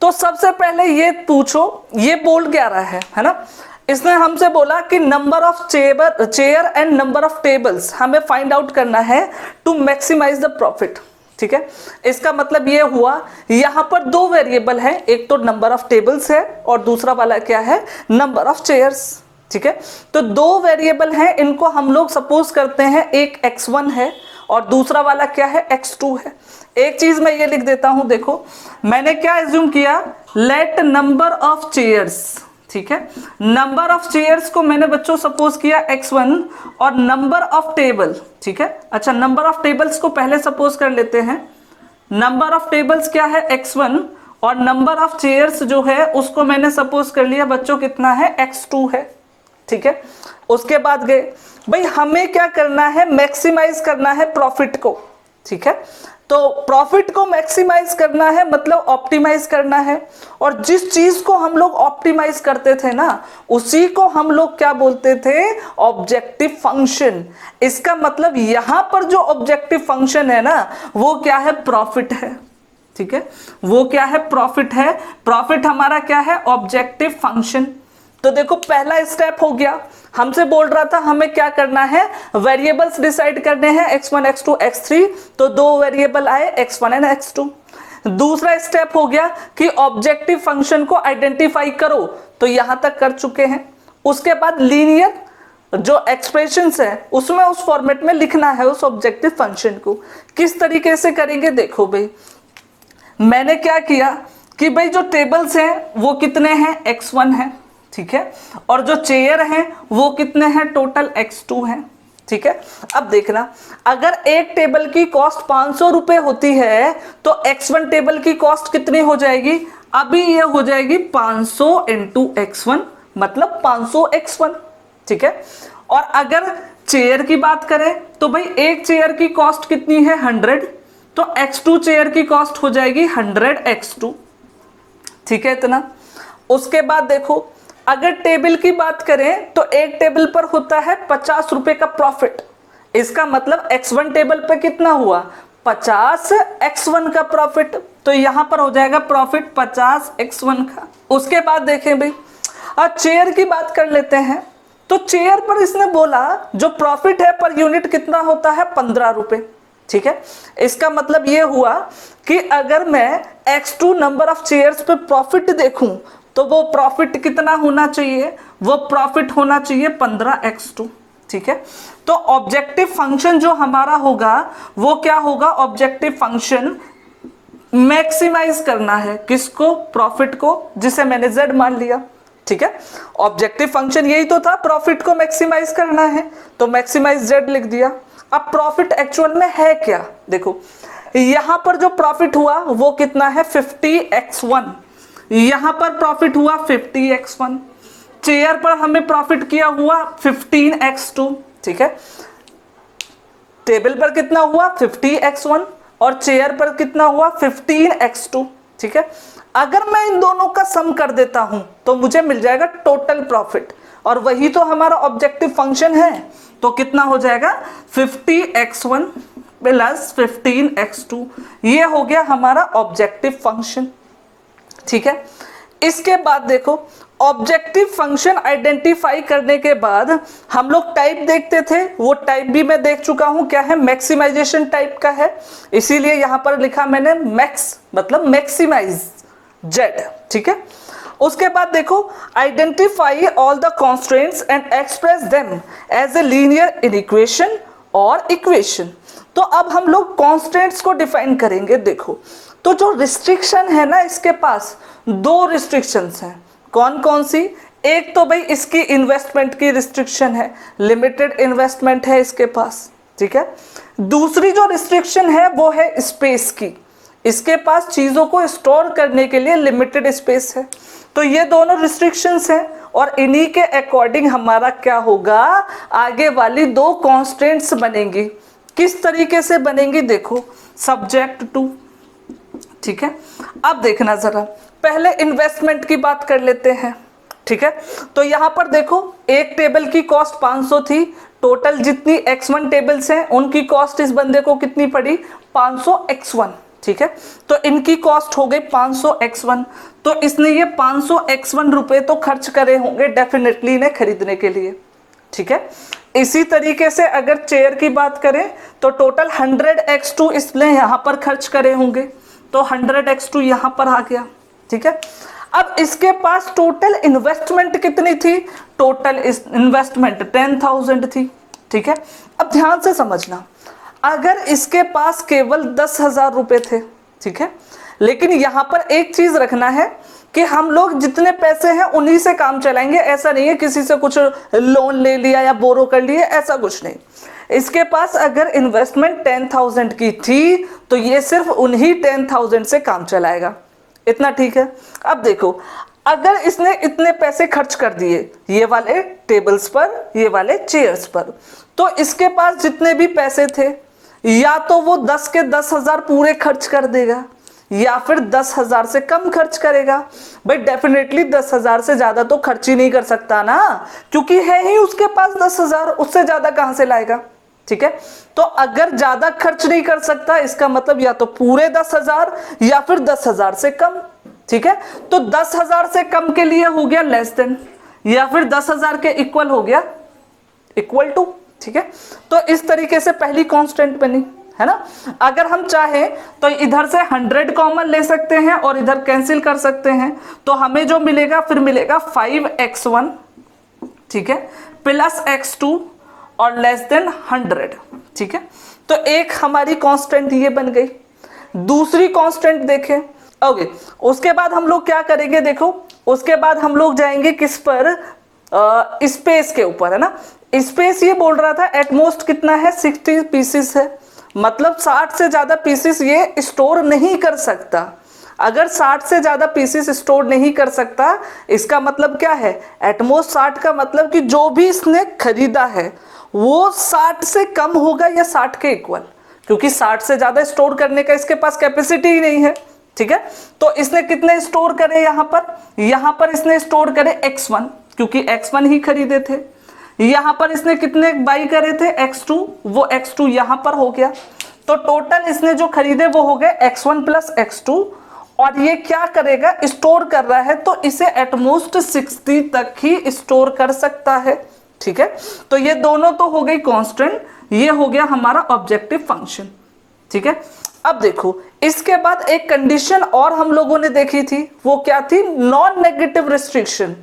तो सबसे पहले ये पूछो, ये बोल क्या रहा है ना, इसने हमसे बोला कि number of chair and number of tables हमें फाइंड आउट करना है टू मैक्सिमाइज द प्रॉफिट। ठीक है, इसका मतलब ये हुआ यहाँ पर 2 वेरिएबल है, एक तो नंबर ऑफ टेबल्स है और दूसरा वाला क्या है, नंबर ऑफ चेयर्स। ठीक है, तो 2 वेरिएबल हैं, इनको हम लोग सपोज करते हैं एक x1 है और दूसरा वाला क्या है, x2 है। एक चीज मैं ये लिख देता हूं, देखो मैंने क्या एज्यूम किया, लेट नंबर ऑफ चेयर्स। ठीक है, नंबर ऑफ चेयर्स को मैंने बच्चों सपोज किया x1 और नंबर ऑफ टेबल। ठीक है, अच्छा नंबर ऑफ टेबल्स को पहले सपोज कर लेते हैं। नंबर ऑफ टेबल्स क्या है, x1, और नंबर ऑफ चेयर्स जो है उसको मैंने सपोज कर लिया बच्चों कितना है, x2 है। ठीक है, उसके बाद गए भाई हमें क्या करना है, मैक्सिमाइज करना है प्रॉफिट को। ठीक है, तो प्रॉफिट को मैक्सिमाइज करना है मतलब ऑप्टिमाइज करना है, और जिस चीज को हम लोग ऑप्टिमाइज करते थे ना उसी को हम लोग क्या बोलते थे, ऑब्जेक्टिव फंक्शन। इसका मतलब यहां पर जो ऑब्जेक्टिव फंक्शन है ना वो क्या है, प्रॉफिट है। ठीक है, वो क्या है, प्रॉफिट है। प्रॉफिट हमारा क्या है, ऑब्जेक्टिव फंक्शन। तो देखो पहला स्टेप हो गया, हमसे बोल रहा था हमें क्या करना है, वेरिएबल्स डिसाइड करने हैं x1 x2 x3, तो दो वेरिएबल आए x1 एंड x2। दूसरा स्टेप हो गया कि ऑब्जेक्टिव फंक्शन को आइडेंटिफाई करो, तो यहां तक कर चुके हैं। उसके बाद लीनियर जो एक्सप्रेशंस है उसमें उस फॉर्मेट में लिखना है उस ऑब्जेक्टिव फंक्शन को। किस तरीके से करेंगे देखो भाई, मैंने क्या किया कि भाई जो टेबल्स हैं वो कितने हैं, x1 है, ठीक है, और जो चेयर हैं वो कितने हैं, टोटल x2 हैं, ठीक है। अब देखना, अगर एक टेबल की कॉस्ट 500 रुपए होती है तो x1 टेबल की कॉस्ट कितनी हो जाएगी, अभी ये हो जाएगी 500 इंटू x1, मतलब 500 x1, ठीक है। और अगर चेयर की बात करें तो भाई एक चेयर की कॉस्ट कितनी है, 100, तो x2 चेयर की कॉस्ट हो जाएगी 100 x2, ठीक है इतना। उसके बाद देखो, अगर टेबल की बात करें तो एक टेबल पर होता है 50 रुपए का प्रॉफिट, इसका मतलब x1 टेबल पे कितना हुआ, 50 x1 का प्रॉफिट, तो यहां पर हो जाएगा प्रॉफिट 50 x1 का। उसके बाद देखें भाई, अब चेयर की बात कर लेते हैं, तो चेयर पर इसने बोला जो प्रॉफिट है पर यूनिट कितना होता है, 15 रुपए, ठीक है। इसका मतलब ये हुआ कि अगर मैं x2 नंबर ऑफ चेयर्स पे प्रॉफिट देखूं तो वो प्रॉफिट कितना होना चाहिए, वो प्रॉफिट होना चाहिए 15x2, ठीक है। तो ऑब्जेक्टिव फंक्शन जो हमारा होगा वो क्या होगा, ऑब्जेक्टिव फंक्शन मैक्सिमाइज करना है किसको, प्रॉफिट को, जिसे मैंने z मान लिया, ठीक है। ऑब्जेक्टिव फंक्शन यही तो था, प्रॉफिट को मैक्सिमाइज करना है, तो मैक्सिमाइज z लिख दिया। अब प्रॉफिट एक्चुअल में है क्या, देखो यहां पर जो प्रॉफिट हुआ वो कितना है, 50x1, यहां पर प्रॉफिट हुआ 50x1, चेयर पर हमें प्रॉफिट किया हुआ 15x2, ठीक है। टेबल पर कितना हुआ 50x1 और चेयर पर कितना हुआ 15x2, ठीक है। अगर मैं इन दोनों का सम कर देता हूं तो मुझे मिल जाएगा टोटल प्रॉफिट, और वही तो हमारा ऑब्जेक्टिव फंक्शन है, तो कितना हो जाएगा 50x1 प्लस 15x2, ये हो गया हमारा ऑब्जेक्टिव फंक्शन, ठीक है। इसके बाद देखो, ऑब्जेक्टिव फंक्शन आइडेंटिफाई करने के बाद हम लोग टाइप देखते थे, वो टाइप भी मैं देख चुका हूं, क्या है, मैक्सिमाइजेशन टाइप का है, इसीलिए यहां पर लिखा मैंने मैक्स, मतलब मैक्सिमाइज z, ठीक है। उसके बाद देखो, identify all the constraints and express them as a linear equation और इक्वेशन। तो अब हम लोग कॉन्स्ट्रेंट्स को डिफाइन करेंगे। देखो, तो जो रिस्ट्रिक्शन है ना, इसके पास दो रिस्ट्रिक्शंस हैं, कौन कौन सी, एक तो भाई इसकी इन्वेस्टमेंट की रिस्ट्रिक्शन है, लिमिटेड इन्वेस्टमेंट है इसके पास, ठीक है। दूसरी जो रिस्ट्रिक्शन है वो है स्पेस की, इसके पास चीज़ों को स्टोर करने के लिए लिमिटेड स्पेस है। तो ये दोनों रिस्ट्रिक्शंस हैं और इन्हीं के अकॉर्डिंग हमारा क्या होगा, आगे वाली दो कॉन्स्टेंट्स बनेंगी। किस तरीके से बनेंगी, देखो, सब्जेक्ट टू, ठीक है। अब देखना जरा, पहले इन्वेस्टमेंट की बात कर लेते हैं, ठीक है। तो यहां पर देखो, एक टेबल की कॉस्ट 500 थी, टोटल जितनी x1 टेबल्स हैं उनकी कॉस्ट इस बंदे को कितनी पड़ी, 500 x1, ठीक है। तो इनकी कॉस्ट हो गई 500 x1, तो इसने ये 500 x1 रुपए तो खर्च करे होंगे डेफिनेटली इन्हें खरीदने के लिए, ठीक है। इसी तरीके से अगर चेयर की बात करें तो टोटल 100 x2 इसने यहाँ पर खर्च करे होंगे, तो 100 x2 यहाँ पर आ गया, ठीक है। अब इसके पास टोटल इन्वेस्टमेंट कितनी थी, टोटल इन्वेस्टमेंट 10,000 थी, ठीक है। अब ध्यान से समझना, अगर इसके पास केवल 10,000 रुपए थे, ठीक है, लेकिन यहाँ पर एक चीज रखना है कि हम लोग जितने पैसे हैं उन्हीं से काम चलाएंगे, ऐसा नहीं है किसी से कुछ लोन ले लिया या बोरो कर लिए, ऐसा कुछ नहीं। इसके पास अगर इन्वेस्टमेंट 10,000 की थी तो ये सिर्फ उन्हीं 10,000 से काम चलाएगा, इतना ठीक है। अब देखो, अगर इसने इतने पैसे खर्च कर दिए ये वाले टेबल्स पर, ये वाले चेयर्स पर, तो इसके पास जितने भी पैसे थे या तो वो 10 के 10,000 पूरे खर्च कर देगा या फिर 10,000 से कम खर्च करेगा। भाई डेफिनेटली 10,000 से ज्यादा तो खर्च ही नहीं कर सकता ना, क्योंकि है ही उसके पास 10,000, उससे ज्यादा कहां से लाएगा, ठीक है। तो अगर ज्यादा खर्च नहीं कर सकता इसका मतलब या तो पूरे 10,000 या फिर 10,000 से कम, ठीक है। तो 10,000 से कम के लिए हो गया लेस देन, या फिर 10,000 के इक्वल हो गया, इक्वल टू, ठीक है। तो इस तरीके से पहली कांस्टेंट बनी, है ना। अगर हम चाहें तो इधर से 100 कॉमन ले सकते हैं और इधर कैंसिल कर सकते हैं, तो हमें जो मिलेगा फिर मिलेगा 5x1, ठीक है, प्लस x2 और लेस देन 100, ठीक है। तो एक हमारी कांस्टेंट ये बन गई। दूसरी कांस्टेंट देखें, ओके, उसके बाद हम लोग क्या करेंगे, देखो उसके बाद हम लोग जाएंगे किस पर, स्पेस के ऊपर, है ना। स्पेस ये बोल रहा था एटमोस्ट कितना है, 60 पीसेस है, मतलब 60 से ज्यादा पीसेस ये स्टोर नहीं कर सकता। अगर 60 से ज्यादा पीसेस स्टोर नहीं कर सकता, इसका मतलब क्या है, एटमोस्ट 60 का मतलब कि जो भी इसने खरीदा है वो 60 से कम होगा या 60 के इक्वल, क्योंकि 60 से ज्यादा स्टोर करने का इसके पास कैपेसिटी ही नहीं है, ठीक है। तो इसने कितने स्टोर करे, यहां पर इसने स्टोर करे x1, क्योंकि x1 ही खरीदे थे। यहां पर इसने कितने बाई करे थे, x2, वो x2 यहां पर हो गया। तो टोटल इसने जो खरीदे वो हो गए x1 प्लस x2, और ये क्या करेगा, स्टोर कर रहा है, तो इसे एटमोस्ट 60 तक ही स्टोर कर सकता है, ठीक है। तो ये दोनों तो हो गई कांस्टेंट, ये हो गया हमारा ऑब्जेक्टिव फंक्शन, ठीक है। अब देखो इसके बाद एक कंडीशन और हम लोगों ने देखी थी, वो क्या थी, नॉन नेगेटिव रिस्ट्रिक्शन।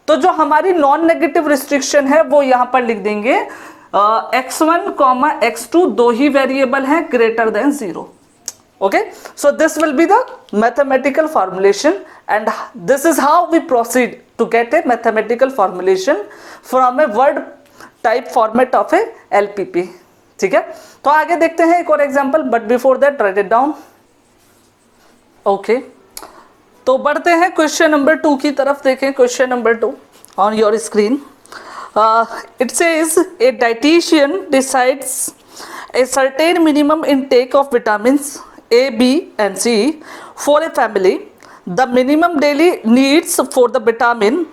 तो जो हमारी नॉन नेगेटिव रिस्ट्रिक्शन है वो यहां पर लिख देंगे x1, x2 दो ही वेरिएबल हैं greater than 0। Okay, so this will be the mathematical formulation, and this is how we proceed to get a mathematical formulation from a word type format of a LPP, ठीक है। तो आगे देखते हैं एक और example, but before that right it down. Okay, तो बढ़ते हैं क्वेश्चन नंबर 2 की तरफ। देखें question number 2 on your screen. It says A dietitian decides a certain minimum intake of vitamins A, B and C for a family. The minimum daily needs for the vitamin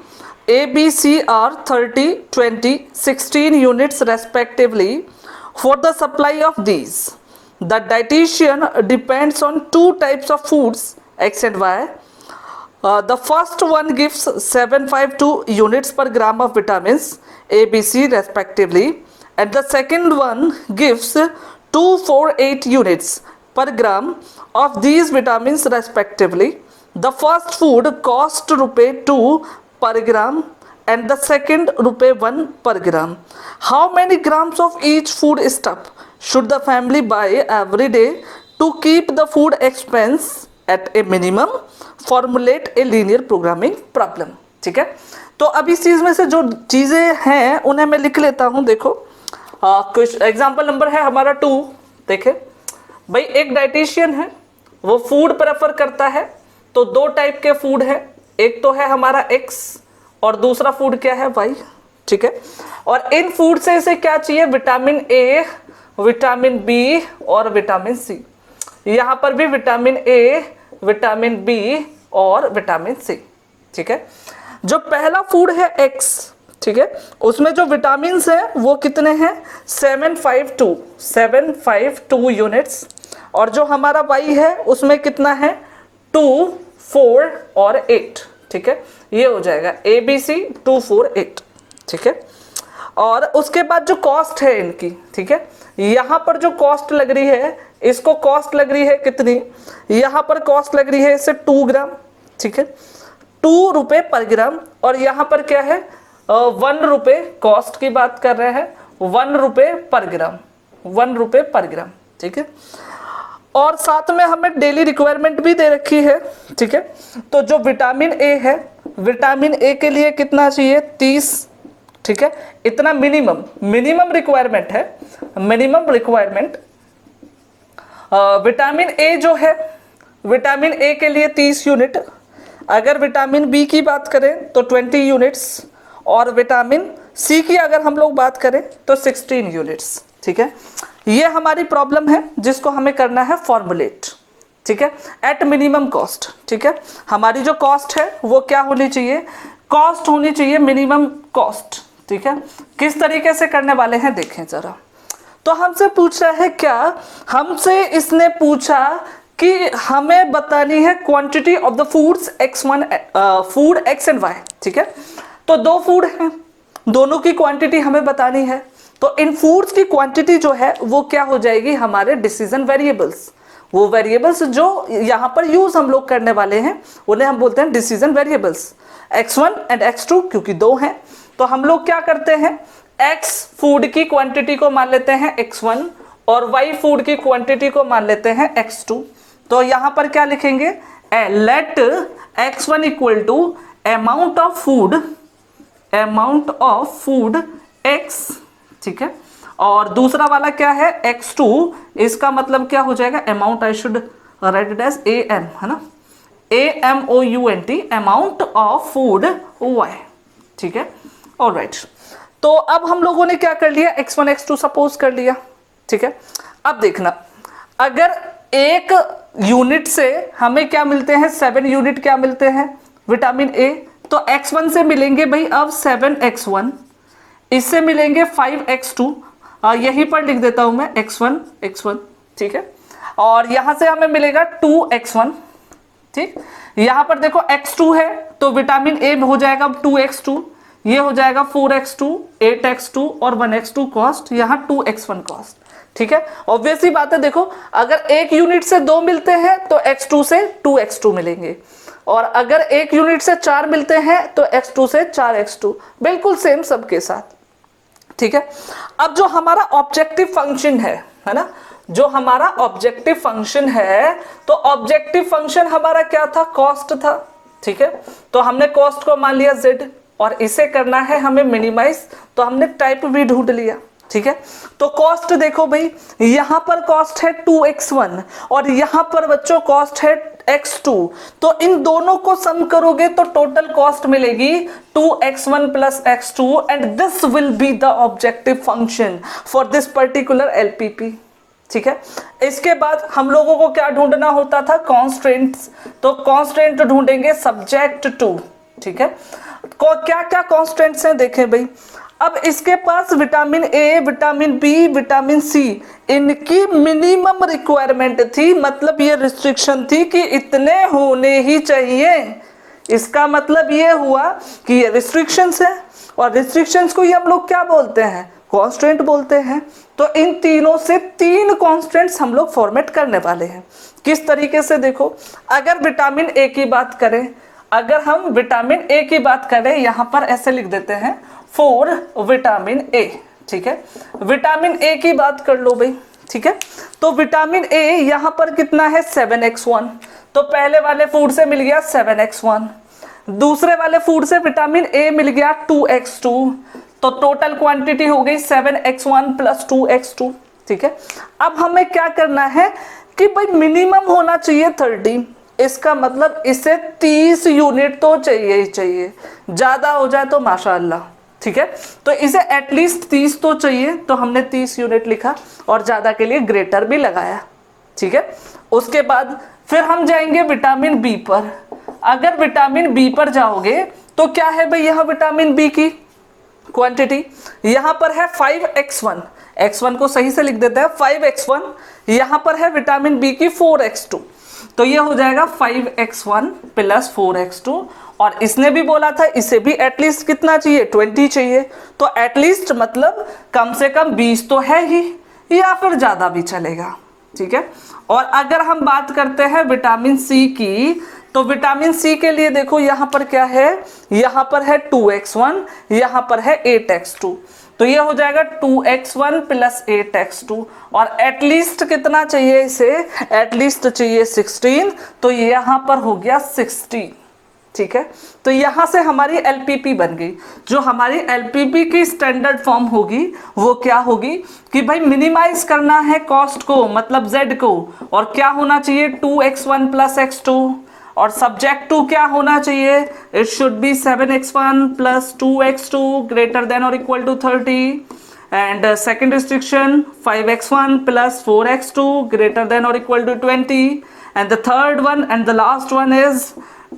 A, B, C are 30, 20, 16 units respectively. For the supply of these, the dietitian depends on two types of foods, X and Y. The first one gives 752 units per gram of vitamins A, B, C respectively, and the second one gives 248 units per gram of these vitamins respectively. The first food cost ₹2 per gram and the second ₹1 per gram. How many grams of each food stuff should the family buy every day to keep the food expense at a minimum? Formulate a linear programming problem, ठीक है। तो अब इस चीज में से जो चीजें हैं उन्हें मैं लिख लेता हूं। देखो एग्जाम्पल नंबर है हमारा 2। देखे भाई, एक डाइटिशियन है, वो फूड प्रेफर करता है, तो दो टाइप के फूड है, एक तो है हमारा X और दूसरा फूड क्या है, Y, ठीक है। और इन फूड से इसे क्या चाहिए, विटामिन A, विटामिन B और विटामिन C। यहाँ पर भी विटामिन A, विटामिन B और विटामिन C, ठीक है। जो पहला फूड है X, ठीक है, उसमें जो विटामिन हैं वो कितने हैं, 752 यूनिट्स, और जो हमारा Y है उसमें कितना है, 2, 4 और 8, ठीक है। ये हो जाएगा ABC 2, 4, 8, ठीक है। और उसके बाद जो कॉस्ट है इनकी, ठीक है, यहाँ पर जो कॉस्ट लग रही है, इसको कॉस्ट लग रही है कितनी, यहाँ पर कॉस्ट लग रही है इसे 2 ग्राम, ठीक है, 2 रुपए पर ग्राम। और यहाँ पर क्या है, 1 रुपए कॉस्ट की बात कर रहे हैं, 1 रुपए पर ग्राम, 1 रुपए पर ग्राम, ठीक है। और साथ में हमें डेली रिक्वायरमेंट भी दे रखी है, ठीक है। तो जो विटामिन ए है, विटामिन ए के लिए कितना चाहिए, 30, ठीक है। इतना मिनिमम रिक्वायरमेंट है, मिनिमम रिक्वायरमेंट। विटामिन ए जो है, विटामिन ए के लिए 30 यूनिट। अगर विटामिन बी की बात करें तो 20 यूनिट्स, और विटामिन सी की अगर हम लोग बात करें तो 16 यूनिट्स, ठीक है। ये हमारी प्रॉब्लम है जिसको हमें करना है फॉर्मुलेट, ठीक है, एट मिनिमम कॉस्ट, ठीक है। हमारी जो कॉस्ट है वो क्या होनी चाहिए, कॉस्ट होनी चाहिए मिनिमम कॉस्ट, ठीक है। किस तरीके से करने वाले हैं देखें जरा। तो हमसे पूछ रहा है क्या, हमसे इसने पूछा कि हमें बतानी है quantity of the foods X1 food X and Y, ठीक है। तो दो फूड हैं, दोनों की क्वांटिटी हमें बतानी है, तो इन फूड्स की क्वांटिटी जो है वो क्या हो जाएगी, हमारे डिसीजन वेरिएबल्स। वो वेरिएबल्स जो यहाँ पर यूज हम लोग करने वाले हैं उन्हें हम बोलते हैं decision variables. x1 and x2 क्योंकि दो हैं, तो हम लोग क्या करते हैं, x फूड की क्वांटिटी को मान लेते हैं x1 और y फूड की क्वांटिटी को मान लेते हैं x2। तो यहाँ पर क्या लिखेंगे, let x1 equal to amount of food x, ठीक है, और दूसरा वाला क्या है x2, इसका मतलब क्या हो जाएगा, amount, I should write it as AM, है ना, AMOUNT, amount of food y, ठीक है, ऑलराइट। तो अब हम लोगों ने क्या कर लिया, x1 x2 सपोज कर लिया, ठीक है। अब देखना, अगर एक यूनिट से हमें क्या मिलते हैं, 7 यूनिट क्या मिलते हैं, विटामिन ए, तो x1 से मिलेंगे भाई अब 7x1, इससे मिलेंगे 5x2, यहीं पर लिख देता हूं मैं x1, ठीक है, और यहां से हमें मिलेगा 2x1, ठीक। यहां पर देखो x2 है तो विटामिन ए हो जाएगा 2x2, ये हो जाएगा 4x2, 8x2 और 1x2 कॉस्ट, यहाँ 2x1 कॉस्ट, ठीक है। ऑब्वियसली बात है, देखो अगर एक यूनिट से 2 मिलते हैं तो x2 से 2x2 मिलेंगे, और अगर एक यूनिट से 4 मिलते हैं तो x2 से 4x2, बिल्कुल सेम सबके साथ, ठीक है। अब जो हमारा ऑब्जेक्टिव फंक्शन है ना, जो हमारा ऑब्जेक्टिव फंक्शन है, तो ऑब्जेक्टिव फंक्शन हमारा क्या था, कॉस्ट था, ठीक है। तो हमने कॉस्ट को मान लिया z, और इसे करना है हमें मिनिमाइज, तो हमने टाइप भी ढूंढ लिया, ठीक है। तो कॉस्ट देखो भाई, यहां पर कॉस्ट है 2x1 और यहां पर बच्चों कॉस्ट है x2, तो इन दोनों को सम करोगे तो टोटल कॉस्ट मिलेगी 2x1 plus x2, and this will be the objective function for this particular LPP, ठीक है। इसके बाद हम लोगों को क्या ढूंढना होता था, कॉन्स्टेंट्स, तो कॉन्स्टेंट ढूंढेंगे सब्जेक्ट टू, ठीक है। क्या क्या कॉन्स्टेंट्स हैं देखें भाई, अब इसके पास vitamin A, vitamin B, vitamin C, इनकी मिनिमम रिक्वायरमेंट थी, मतलब ये रिस्ट्रिक्शन थी कि इतने होने ही चाहिए। इसका मतलब ये हुआ कि ये रिस्ट्रिक्शंस है, और रिस्ट्रिक्शंस को ही हम लोग क्या बोलते हैं, कांस्टेंट बोलते हैं। तो इन तीनों से 3 कांस्टेंट्स हम लोग फॉर्मेट करने वाले हैं। किस तरीके से, देखो अगर विटामिन ए की बात करें, अगर हम विटामिन ए की बात करें, यहां पर ऐसे लिख देते हैं फॉर विटामिन ए, ठीक है। विटामिन ए की बात कर लो भाई, ठीक है। तो विटामिन ए यहां पर कितना है 7x1, तो पहले वाले फूड से मिल गया 7x1, दूसरे वाले फूड से विटामिन ए मिल गया 2x2, तो टोटल क्वांटिटी हो गई 7x1 प्लस 2x2, ठीक है। अब हमें क्या करना है कि भाई मिनिमम होना चाहिए 30, इसका मतलब इसे 30 यूनिट तो चाहिए ही चाहिए, ज्यादा हो जाए तो माशाअल्लाह, ठीक है। तो इसे एटलीस्ट 30 तो चाहिए, तो हमने 30 यूनिट लिखा और ज्यादा के लिए ग्रेटर भी लगाया, ठीक है। उसके बाद फिर हम जाएंगे विटामिन बी पर। अगर विटामिन बी पर जाओगे तो क्या है भाई, यहां विटामिन बी की क्वांटिटी यहां पर है 5x1, x1 को सही से लिख देते हैं 5x1, यहां पर है विटामिन बी की 4x2, तो ये हो जाएगा 5x1 प्लस 4x2, और इसने भी बोला था इसे भी एटलीस्ट कितना चाहिए, 20 चाहिए, तो एटलीस्ट मतलब कम से कम 20 तो है ही, या फिर ज्यादा भी चलेगा, ठीक है। और अगर हम बात करते हैं विटामिन सी की, तो विटामिन सी के लिए देखो यहां पर क्या है, यहां पर है 2x1, यहां पर है 8x2, तो ये हो जाएगा 2x1 प्लस 8x2, और एटलीस्ट कितना चाहिए इसे, एटलीस्ट चाहिए 16, तो यहां पर हो गया 60, ठीक है। तो यहां से हमारी LPP बन गई। जो हमारी LPP की स्टैंडर्ड फॉर्म होगी वो क्या होगी कि भाई मिनिमाइज करना है कॉस्ट को, मतलब Z को, और क्या होना चाहिए 2x1 प्लस x2, और सब्जेक्ट टू क्या होना चाहिए, it should be 7x1 plus 2x2 greater than और equal to 30, and second restriction 5x1 plus 4x2 greater than और equal to 20, and the third one and the last one is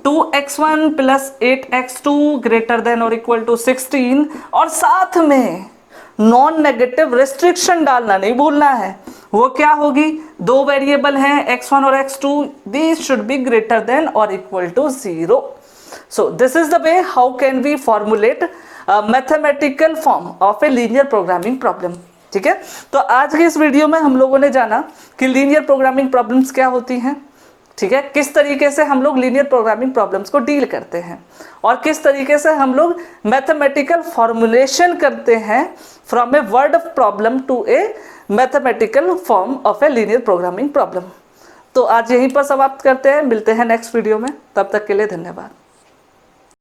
2x1 plus 8x2 greater than और equal to 16, और साथ में non negative restriction डालना नहीं भूलना है। वो क्या होगी, 2 वेरिएबल हैं x1 और x2, these should be greater than और equal to 0। So this is the way how can we formulate mathematical form of a linear programming problem. ठीक है, तो आज के इस वीडियो में हम लोगों ने जाना कि लीनियर प्रोग्रामिंग प्रॉब्लम्स क्या होती हैं, ठीक है, किस तरीके से हम लोग लीनियर प्रोग्रामिंग प्रॉब्लम्स को डील करते हैं और किस तरीके से हम लोग मैथमेटिकल फॉर्मुलेशन करते हैं from a word of problem to a mathematical form of a linear programming problem. तो आज यहीं पर समाप्त करते हैं, मिलते हैं नेक्स्ट वीडियो में, तब तक के लिए धन्यवाद।